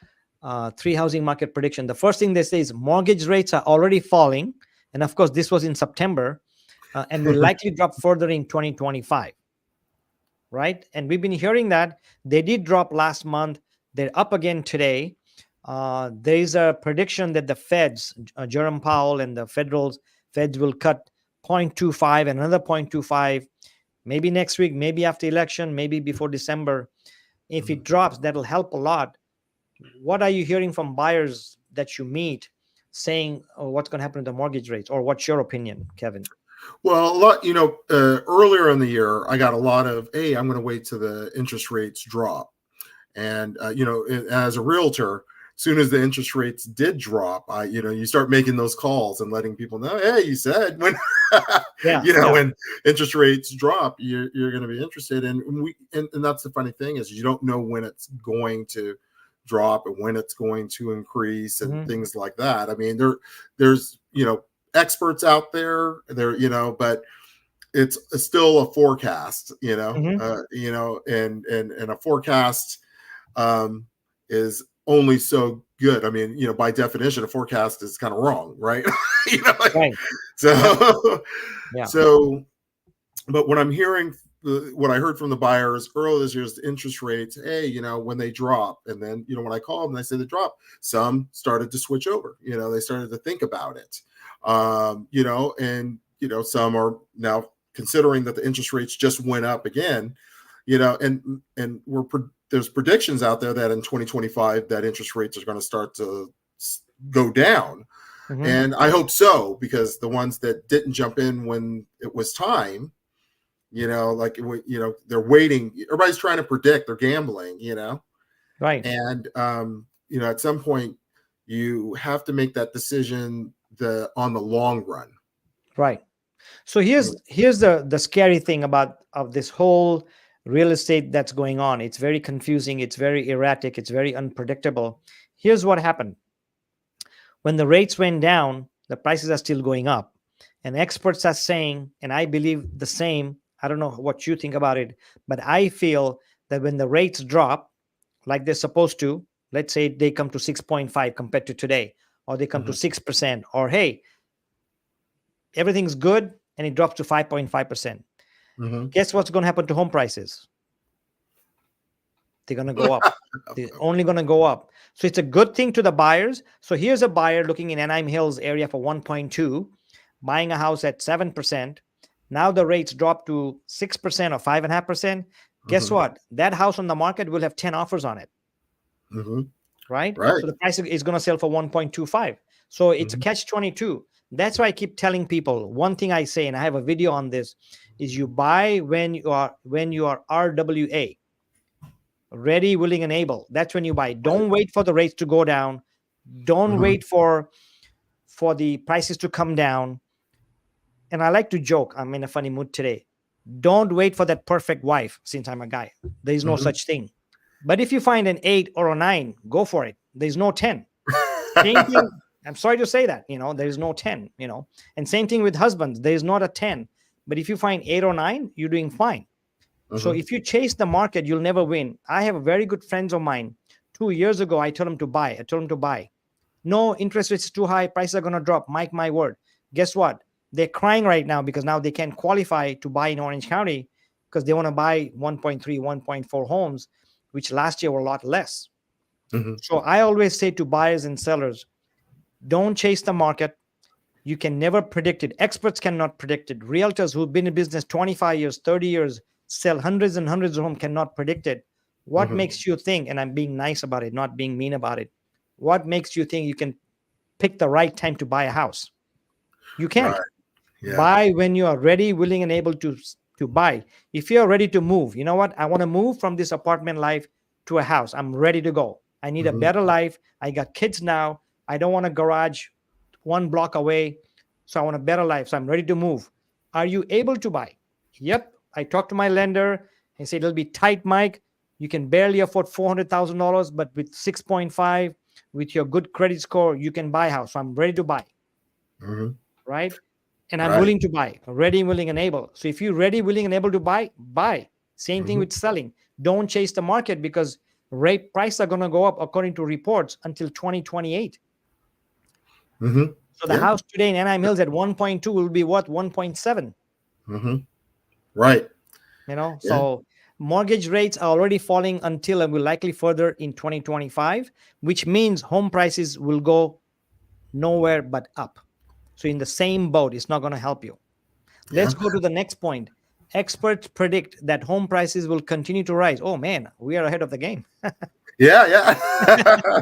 3 housing market prediction. The first thing they say is mortgage rates are already falling. And of course, this was in September, and will likely drop further in 2025. Right? And we've been hearing that they did drop last month. They're up again today. There is a prediction that the Feds, Jerome Powell and the Feds will cut 0.25 and another 0.25, maybe next week, maybe after election, maybe before December. If it drops, that'll help a lot. What are you hearing from buyers that you meet saying, oh, what's going to happen to the mortgage rates? Or what's your opinion, Kevin? Well, a lot, earlier in the year, I got a lot of, hey, I'm going to wait till the interest rates drop. And, as a realtor, as soon as the interest rates did drop, you start making those calls and letting people know, hey, you said when, Yeah, yeah. when interest rates drop, you're going to be interested. And that's the funny thing is you don't know when it's going to drop and when it's going to increase and things like that. I mean, there's, experts out there, but it's still a forecast, and a forecast is only so good. I mean, by definition, a forecast is kind of wrong, right? Right. So, Yeah. so, but when I'm hearing what I heard from the buyers earlier this year is the interest rates, hey, when they drop, and then, when I called and I said they drop, some started to switch over, they started to think about it. Some are now considering that the interest rates just went up again, and there's predictions out there that in 2025 that interest rates are going to start to go down. And I hope so, because the ones that didn't jump in when it was time, they're waiting. Everybody's trying to predict. They're gambling, Right. And at some point you have to make that decision on the long run. Right. So here's the scary thing of this whole real estate that's going on. It's very confusing. It's very erratic. It's very unpredictable. Here's what happened. When the rates went down, the prices are still going up. And experts are saying, and I believe the same, I don't know what you think about it, but I feel that when the rates drop, like they're supposed to, let's say they come to 6.5 compared to today, or they come to 6%, or hey, everything's good and it drops to 5.5%. Guess what's going to happen to home prices? They're going to go up. They're only going to go up. So it's a good thing to the buyers. So here's a buyer looking in Anaheim Hills area for 1.2, buying a house at 7%. Now the rates drop to 6% or 5.5%. Guess what? That house on the market will have 10 offers on it. Right? So the price is going to sell for 1.25. So it's a catch-22. That's why I keep telling people, one thing I say, and I have a video on this, is you buy when you are RWA, ready, willing, and able. That's when you buy. Don't wait for the rates to go down. Don't wait for the prices to come down. And I like to joke. I'm in a funny mood today. Don't wait for that perfect wife, since I'm a guy. There is no such thing. But if you find an 8 or a 9, go for it. There's no 10. Same thing. I'm sorry to say that, there's no 10, and same thing with husbands. There's not a 10, but if you find 8 or 9, you're doing fine. So if you chase the market, you'll never win. I have a very good friends of mine. 2 years ago, I told him to buy. No, interest rates is too high. Prices are going to drop. Mike, my word. Guess what? They're crying right now because now they can't qualify to buy in Orange County because they want to buy 1.3, 1.4 homes, which last year were a lot less. Mhm. So I always say to buyers and sellers, don't chase the market. You can never predict it. Experts cannot predict it. Realtors who've been in business 25 years, 30 years, sell hundreds and hundreds of homes cannot predict it. What Mhm. makes you think, and I'm being nice about it, not being mean about it, what makes you think you can pick the right time to buy a house? You can't. Right. Yeah. Buy when you are ready, willing, and able to buy. If you're ready to move, you know what? I want to move from this apartment life to a house. I'm ready to go. I need a Mhm. better life. I got kids now. I don't want a garage one block away. So I want a better life. So I'm ready to move. Are you able to buy? Yep. I talked to my lender and said it'll be tight, Mike. You can barely afford $400,000, but with 6.5, with your good credit score, you can buy a house. So I'm ready to buy, Mhm. right? And I'm Right. willing to buy, ready, willing, and able. So if you're ready, willing, and able to buy, buy. Same thing Mhm. with selling. Don't chase the market because rate prices are going to go up according to reports until 2028. Mhm. So the Yeah. house today in Anaheim Hills at 1.2 will be what 1.7. Mhm. Right. Yeah. So mortgage rates are already falling until and will likely further in 2025, which means home prices will go nowhere but up. So in the same boat, it's not going to help you. Let's Yeah. go to the next point. Experts predict that home prices will continue to rise. Oh man, we are ahead of the game, Yeah. Yeah. Yeah.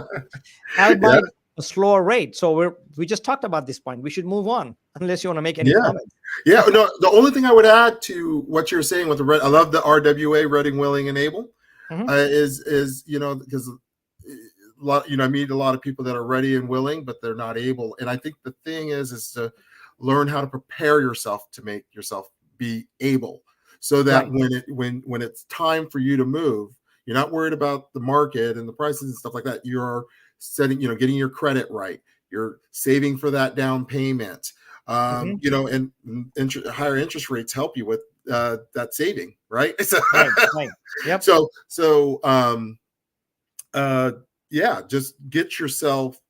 albeit a slower rate. So we just talked about this point. We should move on, unless you want to make any Yeah. comments. Yeah. No, the only thing I would add to what you're saying with the red, I love the RWA, ready, willing, and able. Mhm. Is because a lot, I meet a lot of people that are ready and willing, but they're not able. And I think the thing is to learn how to prepare yourself to make yourself be able, so that Right. when it's time for you to move, you're not worried about the market and the prices and stuff like that. You're setting, getting your credit right. You're saving for that down payment. Mhm. And higher interest rates help you with that saving, right? Right. Right. Yep. So uh yeah, just get yourself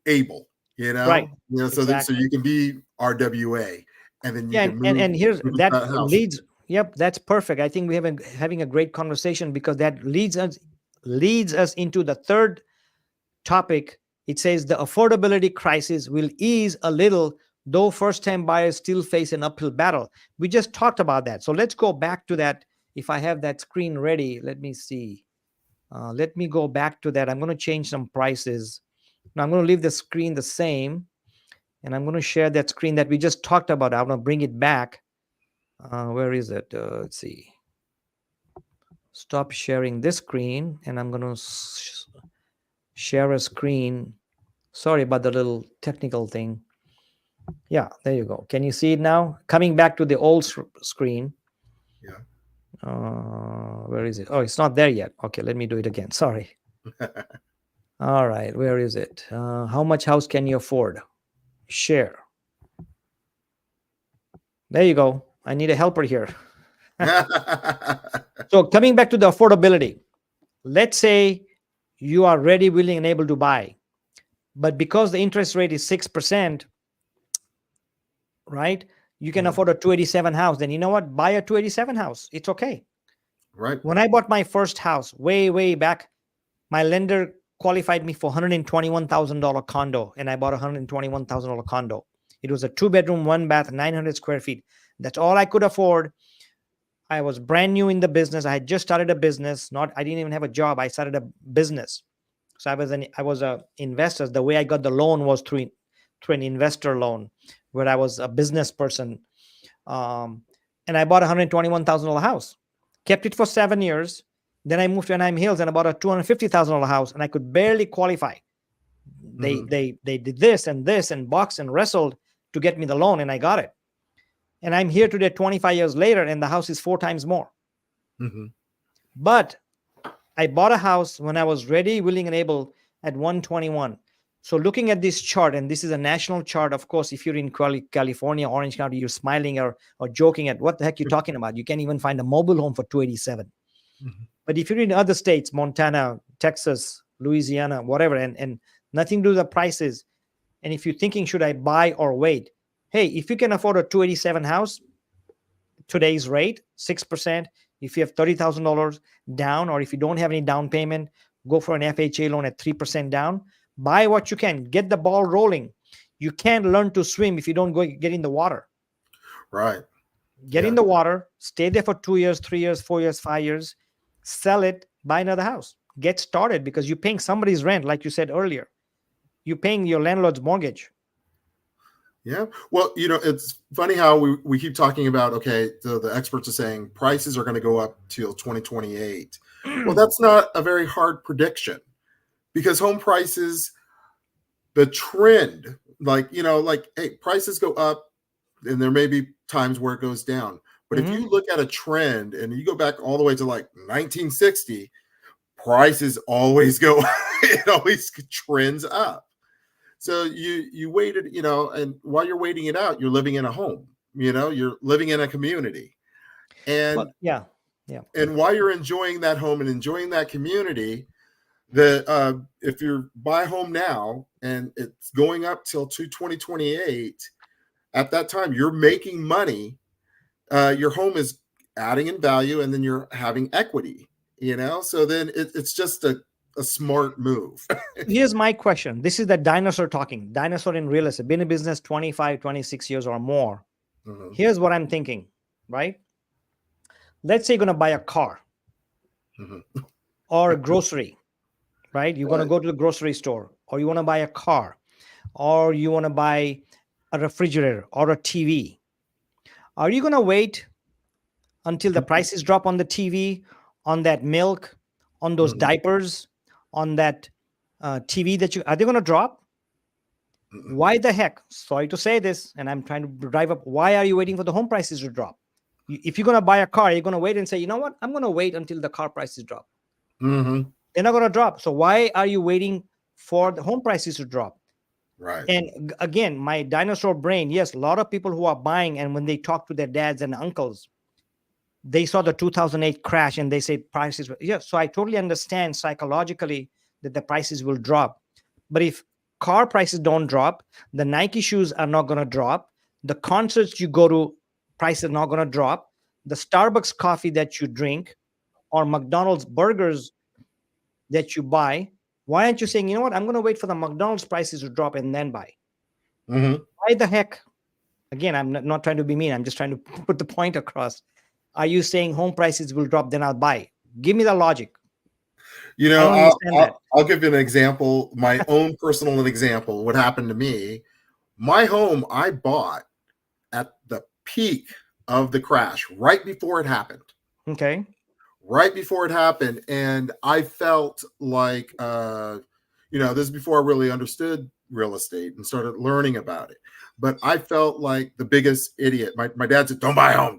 able, Right. so Exactly. you can be RWA, and then you Yeah. can And here's move that that house. leads. Yep. That's perfect. I think we have having a great conversation because that leads us into the third topic. It says the affordability crisis will ease a little, though first time buyers still face an uphill battle. We just talked about that. So let's go back to that. If I have that screen ready, let me see. Let me go back to that. I'm going to change some prices. Now I'm going to leave the screen the same and I'm going to share that screen that we just talked about. I'm going to bring it back. Where is it? Let's see. Stop sharing this screen and I'm going to share a screen. Sorry about the little technical thing. Yeah, there you go. Can you see it now? Coming back to the old screen. Yeah. Where is it? Oh, it's not there yet. Okay, let me do it again. Sorry. All right, where is it? How much house can you afford? Share. There you go. I need a helper here. So coming back to the affordability, let's say you are ready, willing, and able to buy, but because the interest rate is 6%, right? You can Mhm. afford a 287 house. Then you know what? Buy a 287 house. It's okay. Right. When I bought my first house way back, my lender qualified me for $121,000 condo, and I bought a $121,000 condo. It was a 2 bedroom, 1 bath, 900 square feet. That's all I could afford. I was brand new in the business. I had just started a business. I didn't even have a job. I started a business. So I was a investor. The way I got the loan was through an investor loan, where I was a business person. Um, and I bought a $121,000 house, kept it for 7 years. Then I moved to Anaheim Hills and I bought a $250,000 house, and I could barely qualify. They Mhm. they they did this and boxed and wrestled to get me the loan, and I got it. And I'm here today, 25 years later, and the house is 4 times more. Mhm. But I bought a house when I was ready, willing, and able at 121. So looking at this chart, and this is a national chart, of course, if you're in California, Orange County, you're smiling or joking at what the heck you're talking about. You can't even find a mobile home for 287. Mhm. But if you're in other states, Montana, Texas, Louisiana, whatever, and nothing to do with the prices, and if you're thinking, should I buy or wait? Hey, if you can afford a 287 house, today's rate, 6%, if you have $30,000 down, or if you don't have any down payment, Go for an FHA loan at 3% down. Buy what you can. Get the ball rolling. You can't learn to swim if you don't go get in the water. Right. Get in Yeah. the water, stay there for 2 years, 3 years, 4 years, 5 years, sell it, buy another house. Get started because you're paying somebody's rent, like you said earlier. You're paying your landlord's mortgage. Yeah. Well, it's funny how we keep talking about, okay, the experts are saying prices are going to go up till 2028. Well, that's not a very hard prediction because home prices, the trend, hey, prices go up and there may be times where it goes down. But if you look at a trend and you go back all the way to like 1960, prices always go, it always trends up. So you waited, and while you're waiting it out, you're living in a home, you're living in a community. And yeah. And while you're enjoying that home and enjoying that community, if you buy a home now and it's going up till 2028, at that time you're making money. Your home is adding in value, and then you're having equity. So then it's just a smart move. Here's my question. This is the dinosaur talking. Dinosaur in real estate. Been in business 25, 26 years or more. Mm-hmm. Here's what I'm thinking, right? Let's say you're going to buy a car or a grocery, right? You're going to go to the grocery store, or you want to buy a car, or you want to buy a refrigerator or a TV. Are you going to wait until the prices drop on the TV, on that milk, on those diapers, on that TV are they going to drop? Why the heck? Sorry to say this, and I'm trying to drive up. Why are you waiting for the home prices to drop? If you're going to buy a car, you're going to wait and say, you know what? I'm going to wait until the car prices drop. Mm-hmm. They're not going to drop. So why are you waiting for the home prices to drop? Right. And again, my dinosaur brain, yes, a lot of people who are buying, and when they talk to their dads and uncles, they saw the 2008 crash and they say prices. Yeah, so I totally understand psychologically that the prices will drop. But if car prices don't drop, the Nike shoes are not going to drop. The concerts you go to, prices are not going to drop. The Starbucks coffee that you drink or McDonald's burgers that you buy, why aren't you saying, you know what, I'm going to wait for the McDonald's prices to drop and then buy? Why the heck? Again, I'm not trying to be mean. I'm just trying to put the point across. Are you saying home prices will drop, then I'll buy? Give me the logic. I'll give you an example. My own personal example. What happened to me? My home I bought at the peak of the crash, right before it happened. Okay. Right before it happened, and I felt like, this is before I really understood real estate and started learning about it. But I felt like the biggest idiot. My dad said, "Don't buy a home."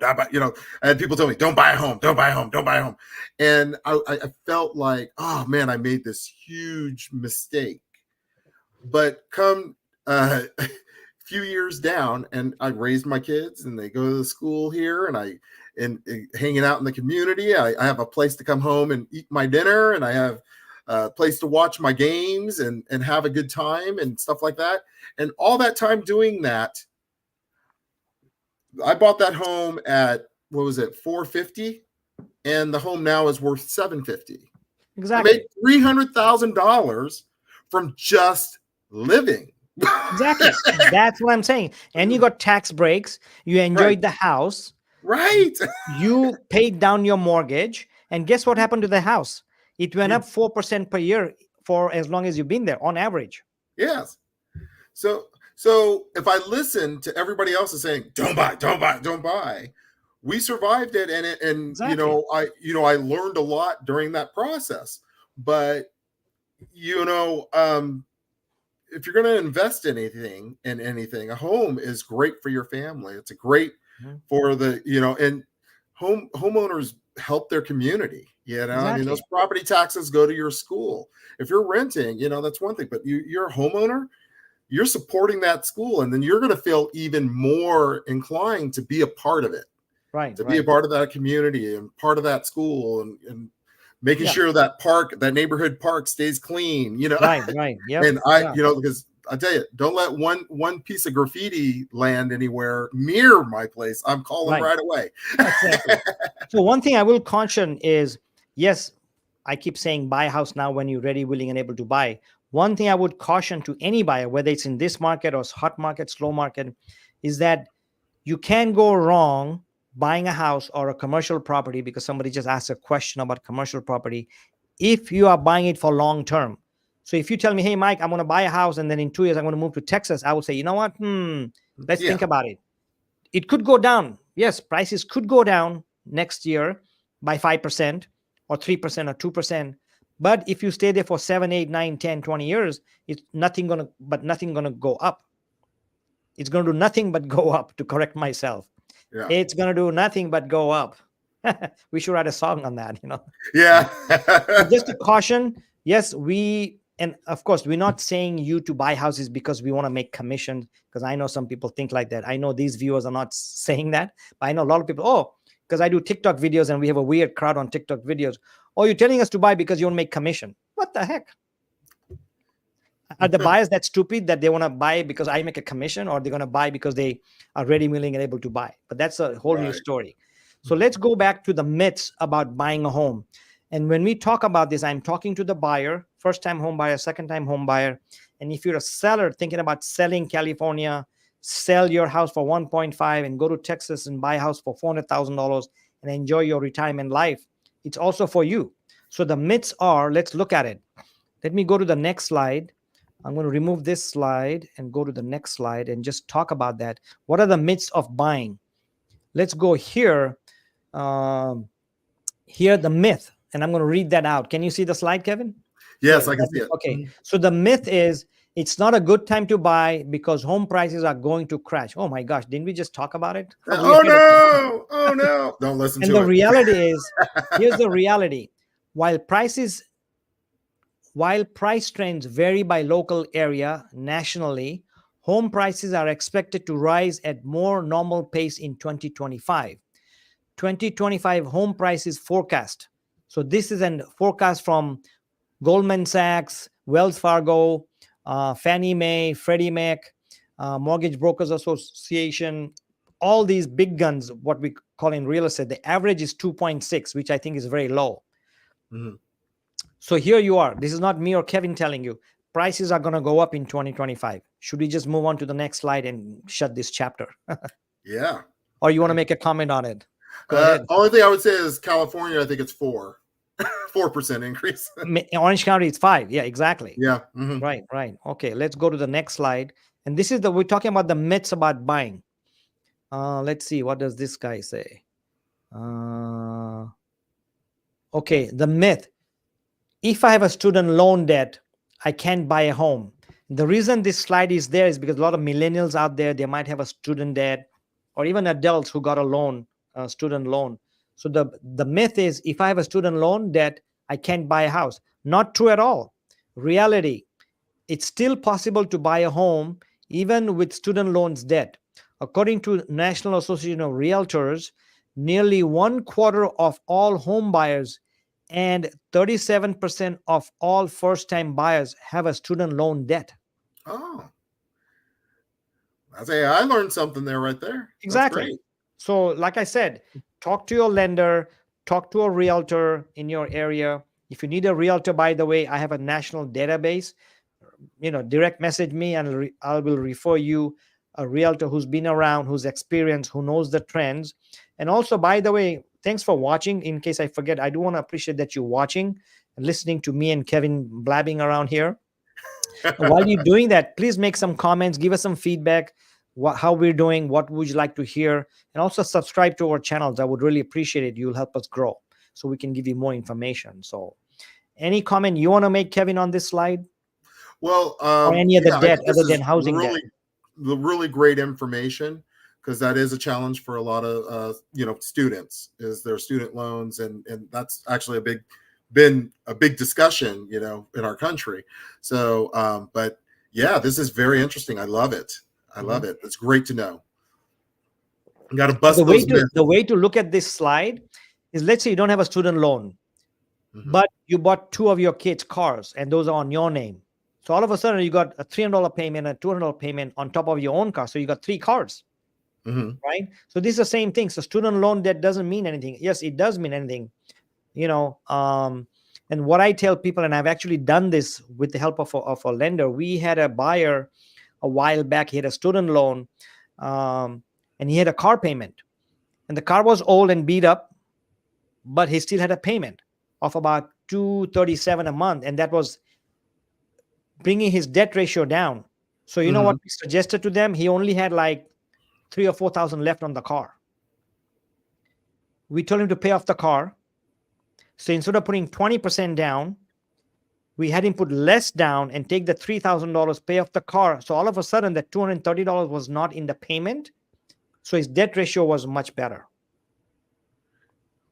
And people tell me, "Don't buy a home. Don't buy a home. Don't buy a home." And I felt like, oh man, I made this huge mistake. But come a few years down, and I raised my kids, and they go to the school here, and hanging out in the community. I have a place to come home and eat my dinner, and I have a place to watch my games and have a good time and stuff like that. And all that time doing that, I bought that home at, what was it, $450, and the home now is worth $750. Exactly. I made $300,000 from just living. Exactly. That's what I'm saying. And you got tax breaks. You enjoyed the house. Right. You paid down your mortgage. And guess what happened to the house? It went up 4% per year for as long as you've been there on average. Yes. So if I listen to everybody else is saying, don't buy, we survived it. And Exactly. I learned a lot during that process. But, if you're going to invest in anything, a home is great for your family. It's a great for the, and homeowners help their community. Exactly. I mean, those property taxes go to your school. If you're renting, that's one thing, but you're a homeowner, you're supporting that school, and then you're going to feel even more inclined to be a part of it. Right. To be a part of that community and part of that school and making sure that neighborhood park stays clean, Right. Yeah. And because I tell you, don't let one piece of graffiti land anywhere near my place. I'm calling right away. Exactly. So one thing I will caution is, yes, I keep saying buy a house now when you're ready, willing, and able to buy. One thing I would caution to any buyer, whether it's in this market or hot market, slow market, is that you can go wrong buying a house or a commercial property, because somebody just asked a question about commercial property, if you are buying it for long term. So if you tell me, hey, Mike, I'm going to buy a house and then in 2 years I'm going to move to Texas, I would say, you know what? Let's Yeah. think about it. It could go down. Yes, prices could go down next year by 5% or 3% or 2%. But if you stay there for 7, 8, 9, 10, 20 years, it's nothing going to go up. It's going to do nothing but go up, to correct myself. Yeah. It's going to do nothing but go up. We should write a song on that, Yeah. But just a caution, yes, and of course, we're not saying you to buy houses because we want to make commission, because I know some people think like that. I know these viewers are not saying that, but I know a lot of people, because I do TikTok videos and we have a weird crowd on TikTok videos. Oh, you're telling us to buy because you want to make commission. What the heck? Are the buyers that stupid that they want to buy because I make a commission, or they're going to buy because they are ready, willing, and able to buy? But that's a whole new Right. story. So let's go back to the myths about buying a home. And when we talk about this, I'm talking to the buyer, first time home buyer, second time home buyer. And if you're a seller thinking about selling California, sell your house for 1.5 and go to Texas and buy a house for $400,000 and enjoy your retirement life, it's also for you. So the myths are, let's look at it. Let me go to the next slide. I'm going to remove this slide and go to the next slide and just talk about that. What are the myths of buying? Let's go here. Here, the myth, and I'm going to read that out. Can you see the slide, Kevin? Yes, I can see it. Okay. So the myth is it's not a good time to buy because home prices are going to crash. Oh my gosh, didn't we just talk about it? Oh no! Oh no! Don't listen And to the it. reality is, here's the reality. While price trends vary by local area nationally, home prices are expected to rise at more normal pace in 2025. 2025 home prices forecast. So this is a forecast from Goldman Sachs, Wells Fargo, Fannie Mae, Freddie Mac, Mortgage Brokers Association, all these big guns, what we call in real estate. The average is 2.6, which I think is very low. Mhm. So here you are. This is not me or Kevin telling you. Prices are going to go up in 2025. Should we just move on to the next slide and shut this chapter? Yeah. Or you want to make a comment on it? Go ahead. Only thing I would say is California, I think it's 4% increase. Orange County, it's 5. Yeah, exactly. Yeah. Mhm. Right. Okay, let's go to the next slide. And this is we're talking about the myths about buying. Let's see, what does this guy say? Okay, the myth. If I have a student loan debt, I can't buy a home. The reason this slide is there is because a lot of millennials out there, they might have a student debt, or even adults who got a loan, a student loan. So the myth is, if I have a student loan debt, I can't buy a house. Not true at all. Reality, it's still possible to buy a home even with student loans debt. According to National Association of Realtors, nearly 1/4 of all home buyers and 37% of all first-time buyers have a student loan debt. Oh, I learned something there right there. Exactly. That's great. So, like I said, talk to your lender, talk to a realtor in your area. If you need a realtor, by the way, I have a national database. Direct message me and I will refer you a realtor who's been around, who's experienced, who knows the trends. And also, by the way, thanks for watching. In case I forget, I do want to appreciate that you're watching and listening to me and Kevin blabbing around here. While you're doing that, please make some comments, give us some feedback, how we're doing, what would you like to hear, and also subscribe to our channels. I would really appreciate it. You'll help us grow so we can give you more information. So any comment you want to make, Kevin, on this slide? Well, Or any other I debt think this other than is housing debt? really great information, because that is a challenge for a lot of students, is their student loans, and that's actually been a big discussion in our country. So but yeah, this is very interesting. I love it. I love it. It's great to know. You got to bust those myths. The way to look at this slide is, let's say you don't have a student loan, but you bought 2 of your kids' cars and those are on your name. So all of a sudden you got a $300 payment, a $200 payment on top of your own car. So you got 3 cars, right? So this is the same thing. So student loan debt doesn't mean anything. Yes, it does mean anything. And what I tell people, and I've actually done this with the help of a lender. We had a buyer a while back. He had a student loan, and he had a car payment, and the car was old and beat up, but he still had a payment of about 237 a month, and that was bringing his debt ratio down. So you know what Mhm. we suggested to them? He only had like 3 or 4 thousand left on the car. We told him to pay off the car. So instead of putting 20% down, we had him put less down and take the $3,000, pay off the car. So all of a sudden, that $230 was not in the payment. So his debt ratio was much better.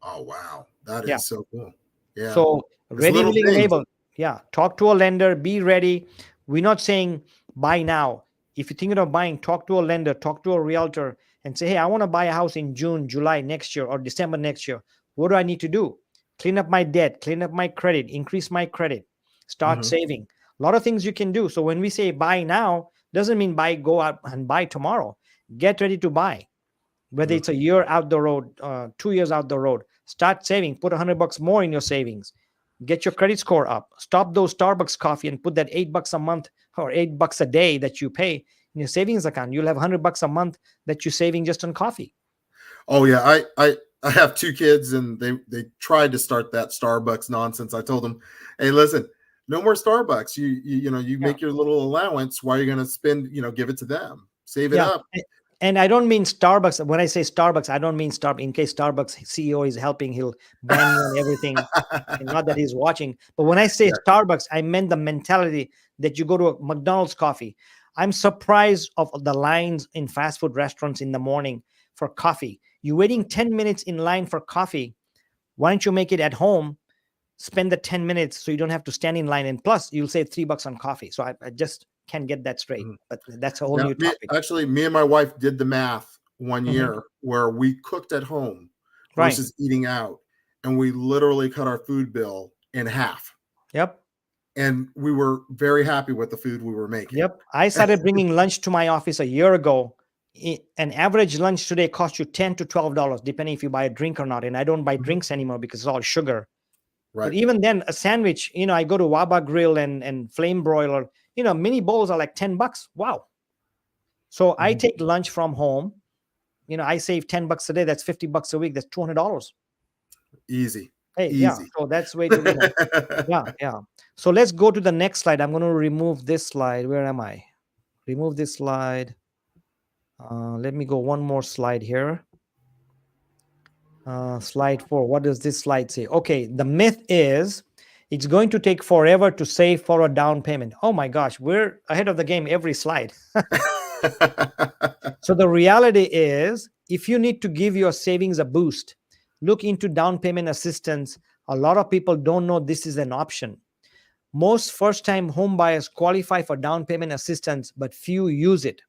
Oh wow, that Yeah. is so cool. Yeah, So it's ready, little willing, and things. able. Yeah. Talk to a lender. Be ready. We're not saying buy now. If you're thinking of buying, talk to a lender, talk to a realtor, and say, hey, I want to buy a house in June, July next year, or December next year. What do I need to do? Clean up my debt, clean up my credit, increase my credit, start Mhm. saving. A lot of things you can do. So when we say buy now, doesn't mean buy, go out and buy tomorrow. Get ready to buy. Whether Mhm. it's a year out the road, 2 years out the road, start saving. Put $100 more in your savings. Get your credit score up. Stop those Starbucks coffee and put that $8 a month or $8 a day that you pay in your savings account. You'll have $100 a month that you're saving just on coffee. Oh yeah, I have two kids, and they tried to start that Starbucks nonsense. I told them, hey, listen, no more Starbucks. You Yeah. make your little allowance. Why are you going to spend? Give it to them. Save it Yeah. up. And I don't mean Starbucks. When I say Starbucks, I don't mean Starbucks. In case Starbucks CEO is helping, he'll ban me on everything. And not that he's watching. But when I say Yeah. Starbucks, I meant the mentality that you go to a McDonald's coffee. I'm surprised of the lines in fast food restaurants in the morning for coffee. You're waiting 10 minutes in line for coffee. Why don't you make it at home? Spend the 10 minutes so you don't have to stand in line. And plus, you'll save $3 on coffee. So I just can't get that straight. Mhm. But that's a whole Yeah, new topic. me and my wife did the math one Mhm. year where we cooked at home Right. versus eating out, and we literally cut our food bill in half. Yep. And we were very happy with the food we were making. Yep. I started bringing lunch to my office a year ago. An average lunch today costs you $10 to $12, depending if you buy a drink or not. And I don't buy Mhm. drinks anymore because it's all sugar. But Right. even then, a sandwich, I go to Waba Grill and Flame Broiler, mini bowls are like $10. Wow. So I Mhm. take lunch from home. I save $10 a day. That's $50 a week. That's $200. Easy. Hey, yeah. Easy. So that's way to, yeah, yeah. So let's go to the next slide. I'm going to remove this slide. Where am I? Remove this slide. Let me go one more slide here. Slide 4. What does this slide say? Okay, the myth is it's going to take forever to save for a down payment. Oh my gosh, we're ahead of the game every slide. So the reality is, if you need to give your savings a boost, look into down payment assistance. A lot of people don't know this is an option. Most first-time home buyers qualify for down payment assistance, but few use it.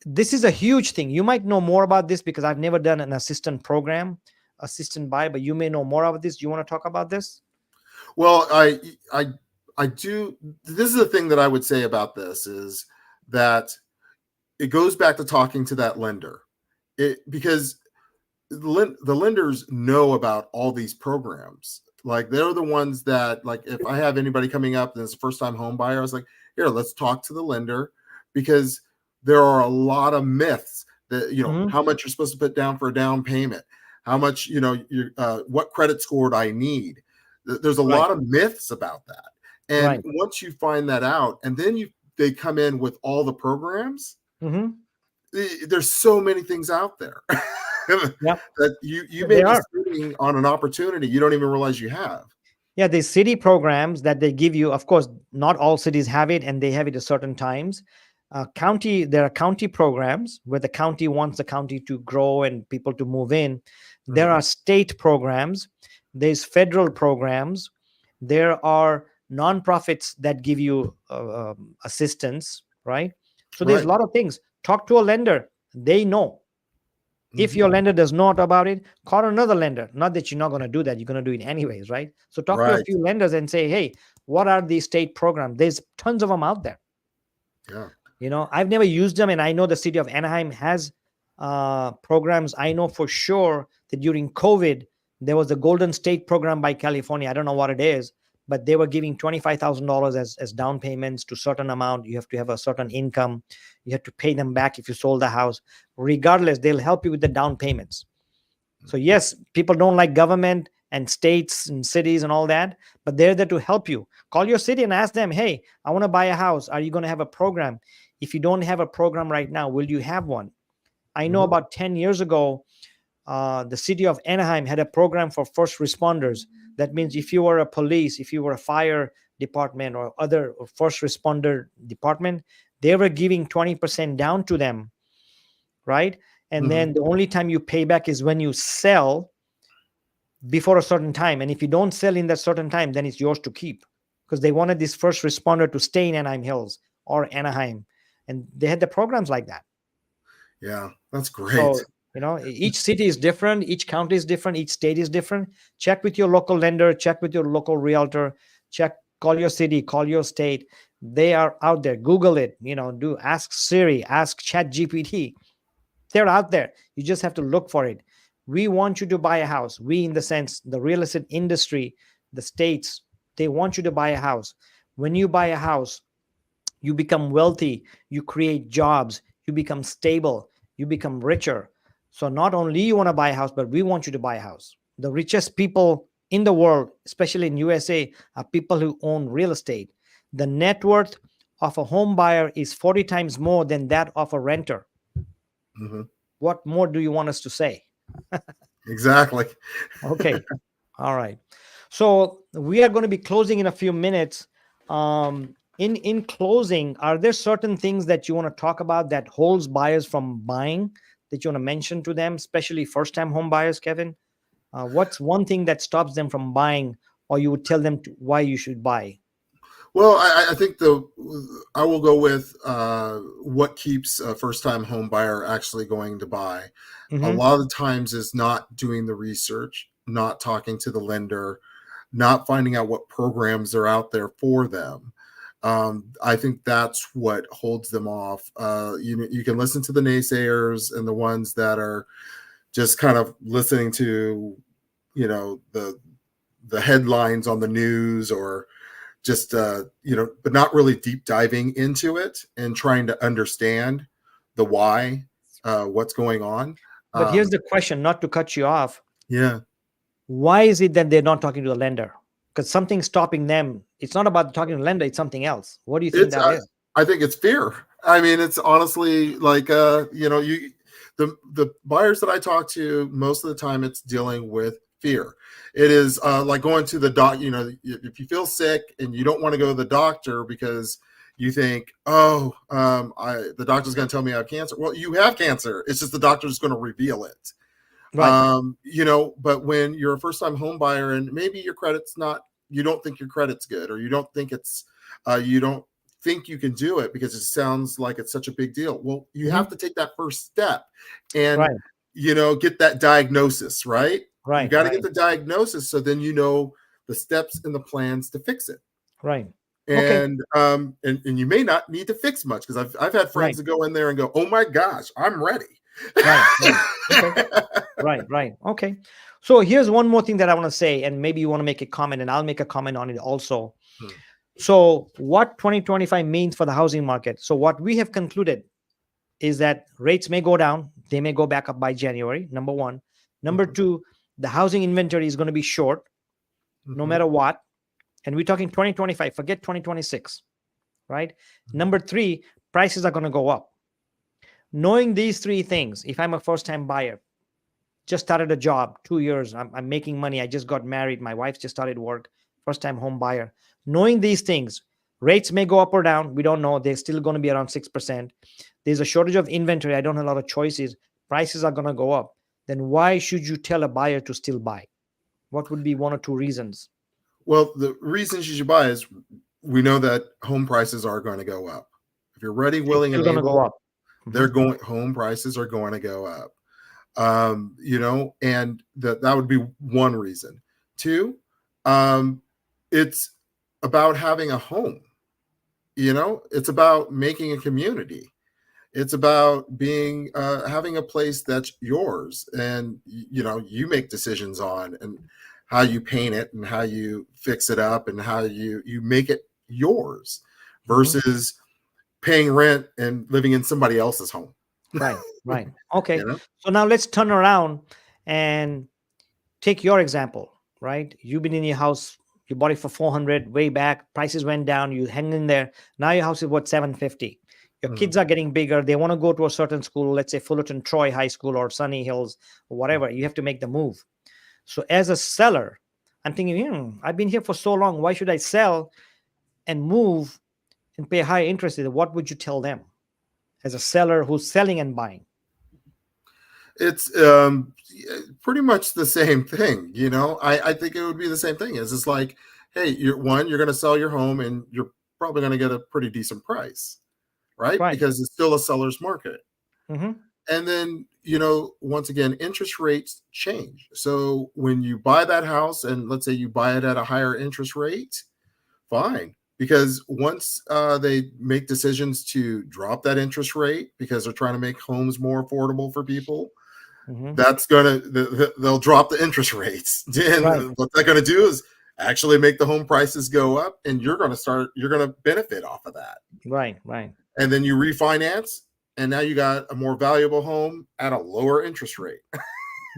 This is a huge thing. You might know more about this because I've never done an assistant program, assistant buy, but you may know more about this. Do you want to talk about this? Well, I do. This is the thing that I would say about this is that it goes back to talking to that lender. Because the lenders know about all these programs. Like, they're the ones that, like, if I have anybody coming up and it's a first time home buyer, I was like, here, let's talk to the lender, because there are a lot of myths that, Mhm. how much you're supposed to put down for a down payment, how much, what credit score do I need. There's a Right, lot of myths about that. And right. once you find that out, and then they come in with all the programs, Mhm. there's so many things out there Yep, that you may they be are. sitting on an opportunity you don't even realize you have. Yeah, the city programs that they give you, of course, not all cities have it, and they have it at certain times. There are county programs where the county wants the county to grow and people to move in. There Mhm. are state programs. There's federal programs. There are nonprofits that give you assistance, right? So there's a Right. lot of things. Talk to a lender. They know. If Mhm. your lender does not about it, call another lender. Not that you're not going to do that, you're going to do it anyways, right? So talk to a Right. few lenders and say, hey, what are these state programs? There's tons of them out there. Yeah. I've never used them, and I know the city of Anaheim has programs. I know for sure that during COVID, There was the Golden State program by California. I don't know what it is, but they were giving $25,000 as down payments to certain amount. You have to have a certain income. You have to pay them back if you sold the house. Regardless, they'll help you with the down payments. So yes, people don't like government and states and cities and all that, but they're there to help you. Call your city and ask them, hey, I want to buy a house. Are you going to have a program? If you don't have a program right now, will you have one? I know about 10 years ago, the city of Anaheim had a program for first responders. That means if you were a police, if you were a fire department or other first responder department, they were giving 20% down to them, right? And then the only time you pay back is when you sell before a certain time. And if you don't sell in that certain time, then it's yours to keep, because they wanted this first responder to stay in Anaheim Hills or Anaheim. And they had the programs like that. Yeah, that's great. So, each city is different, each county is different, each state is different. Check with your local lender, check with your local realtor, call your city, call your state. They are out there. Google it, ask Siri, ask Chat GPT. They're out there. You just have to look for it. We want you to buy a house. We, in the sense, the real estate industry, the states, they want you to buy a house. When you buy a house, you become wealthy, you create jobs, you become stable, you become richer. So not only you want to buy a house, but we want you to buy a house. The richest people in the world, especially in USA, are people who own real estate. The net worth of a home buyer is 40 times more than that of a renter. What more do you want us to say? Exactly. Okay. All right. So we are going to be closing in a few minutes. In closing, are there certain things that you want to talk about that holds buyers from buying, that you want to mention to them, especially first-time home buyers, Kevin? What's one thing that stops them from buying, or you would tell them why you should buy? Well, I think I will go with what keeps a first-time home buyer actually going to buy. A lot of the times is not doing the research, not talking to the lender, not finding out what programs are out there for them. I think that's what holds them off. You can listen to the naysayers and the ones that are just kind of listening to, the headlines on the news, or just, but not really deep diving into it and trying to understand the why, what's going on. But here's the question, not to cut you off. Yeah. Why is it that they're not talking to the lender? Because something's stopping them. It's not about talking to the lender, it's something else. What do you think that is? I think it's fear. I mean, it's honestly like, the buyers that I talk to, most of the time it's dealing with fear. It is like going to the doc, if you feel sick and you don't want to go to the doctor because you think, the doctor's going to tell me I have cancer. Well, you have cancer. It's just the doctor's going to reveal it. Right. But when you're a first-time home buyer and maybe your credit's not, you don't think your credit's good, or you don't think you don't think you can do it because it sounds like it's such a big deal. Well, you have to take that first step and, get that diagnosis, right? Right. You got to get the diagnosis. So then, the steps and the plans to fix it. Right. And, and you may not need to fix much, because I've had friends that go in there and go, oh my gosh, I'm ready. Right. Okay. So here's one more thing that I want to say, and maybe you want to make a comment, and I'll make a comment on it also. So what 2025 means for the housing market. So what we have concluded is that rates may go down. They may go back up by January, number one. Number two, the housing inventory is going to be short no matter what. And we're talking 2025, forget 2026, right? Number three, prices are going to go up. Knowing these three things, if I'm a first-time buyer, just started a job, 2 years, I'm making money, I just got married, my wife just started work, first-time home buyer. Knowing these things, rates may go up or down. We don't know. They're still going to be around 6%. There's a shortage of inventory. I don't have a lot of choices. Prices are going to go up. Then why should you tell a buyer to still buy? What would be one or two reasons? Well, the reasons you should buy is, we know that home prices are going to go up. If you're ready, willing, and able, go up. Home prices are going to go up. And that would be one reason. Two, it's about having a home. It's about making a community. It's about being having a place that's yours, and you know, you make decisions on and how you paint it and how you fix it up and how you make it yours Mhm. versus paying rent and living in somebody else's home. Right, right. You Okay. know. So now let's turn around and take your example, right? You've been in your house, you bought it for 400 way back, prices went down, you hang in there. Now your house is worth 750. Your Mhm. kids are getting bigger, they want to go to a certain school, let's say Fullerton Troy High School or Sunny Hills or whatever. You have to make the move. So as a seller, I'm thinking, I've been here for so long, why should I sell and move and pay high interest? What would you tell them as a seller who's selling and buying? It's pretty much the same thing. You know, I think it would be the same thing. Is it's like, hey, you're going to sell your home and you're probably going to get a pretty decent price, right? Right. Because it's still a seller's market. Hmm. And then, you know, once again, interest rates change. So when you buy that house and let's say you buy it at a higher interest rate, fine. Because once they make decisions to drop that interest rate because they're trying to make homes more affordable for people, Hmm. that's gonna they'll drop the interest rates. Right. And what they're gonna do is actually make the home prices go up, and you're gonna benefit off of that. Right. Right. And then you refinance, and now you got a more valuable home at a lower interest rate.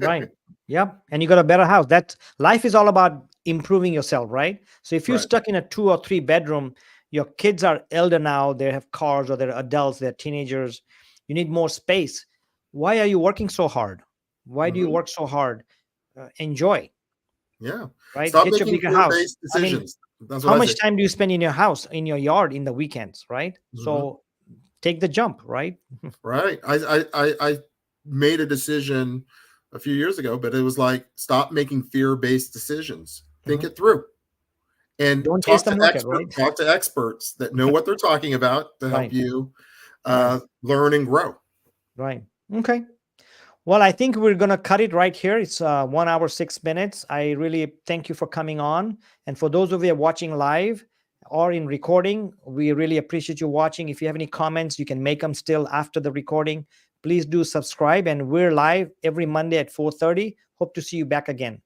Right. Yep. And you got a better house. That life is all about improving yourself, right? So if you're Right. stuck in a 2 or 3 bedroom, your kids are elder now, they have cars or they're adults, they're teenagers. You need more space. Why are you working so hard? Why do you Mhm. work so hard? Enjoy, Yeah. right? Stop Get your making bigger house. fear-based I mean, decisions. That's what how I much say. time do you spend in your house, in your yard, in the weekends, right? Mhm. So take the jump, right? Right. I made a decision a few years ago, but it was like stop making fear-based decisions. Think Mhm. it through and Don't chase the market, right? talk to experts that know what they're talking about to help Right. you Right. learn and grow. Right. Okay. Well, I think we're going to cut it right here. It's 1 hour, 6 minutes. I really thank you for coming on. And for those of you watching live or in recording, we really appreciate you watching. If you have any comments, you can make them still after the recording. Please do subscribe. And we're live every Monday at 4:30. Hope to see you back again.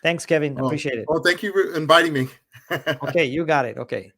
Thanks, Kevin. Oh, Appreciate it. oh, thank you for inviting me. Okay, you got it. Okay.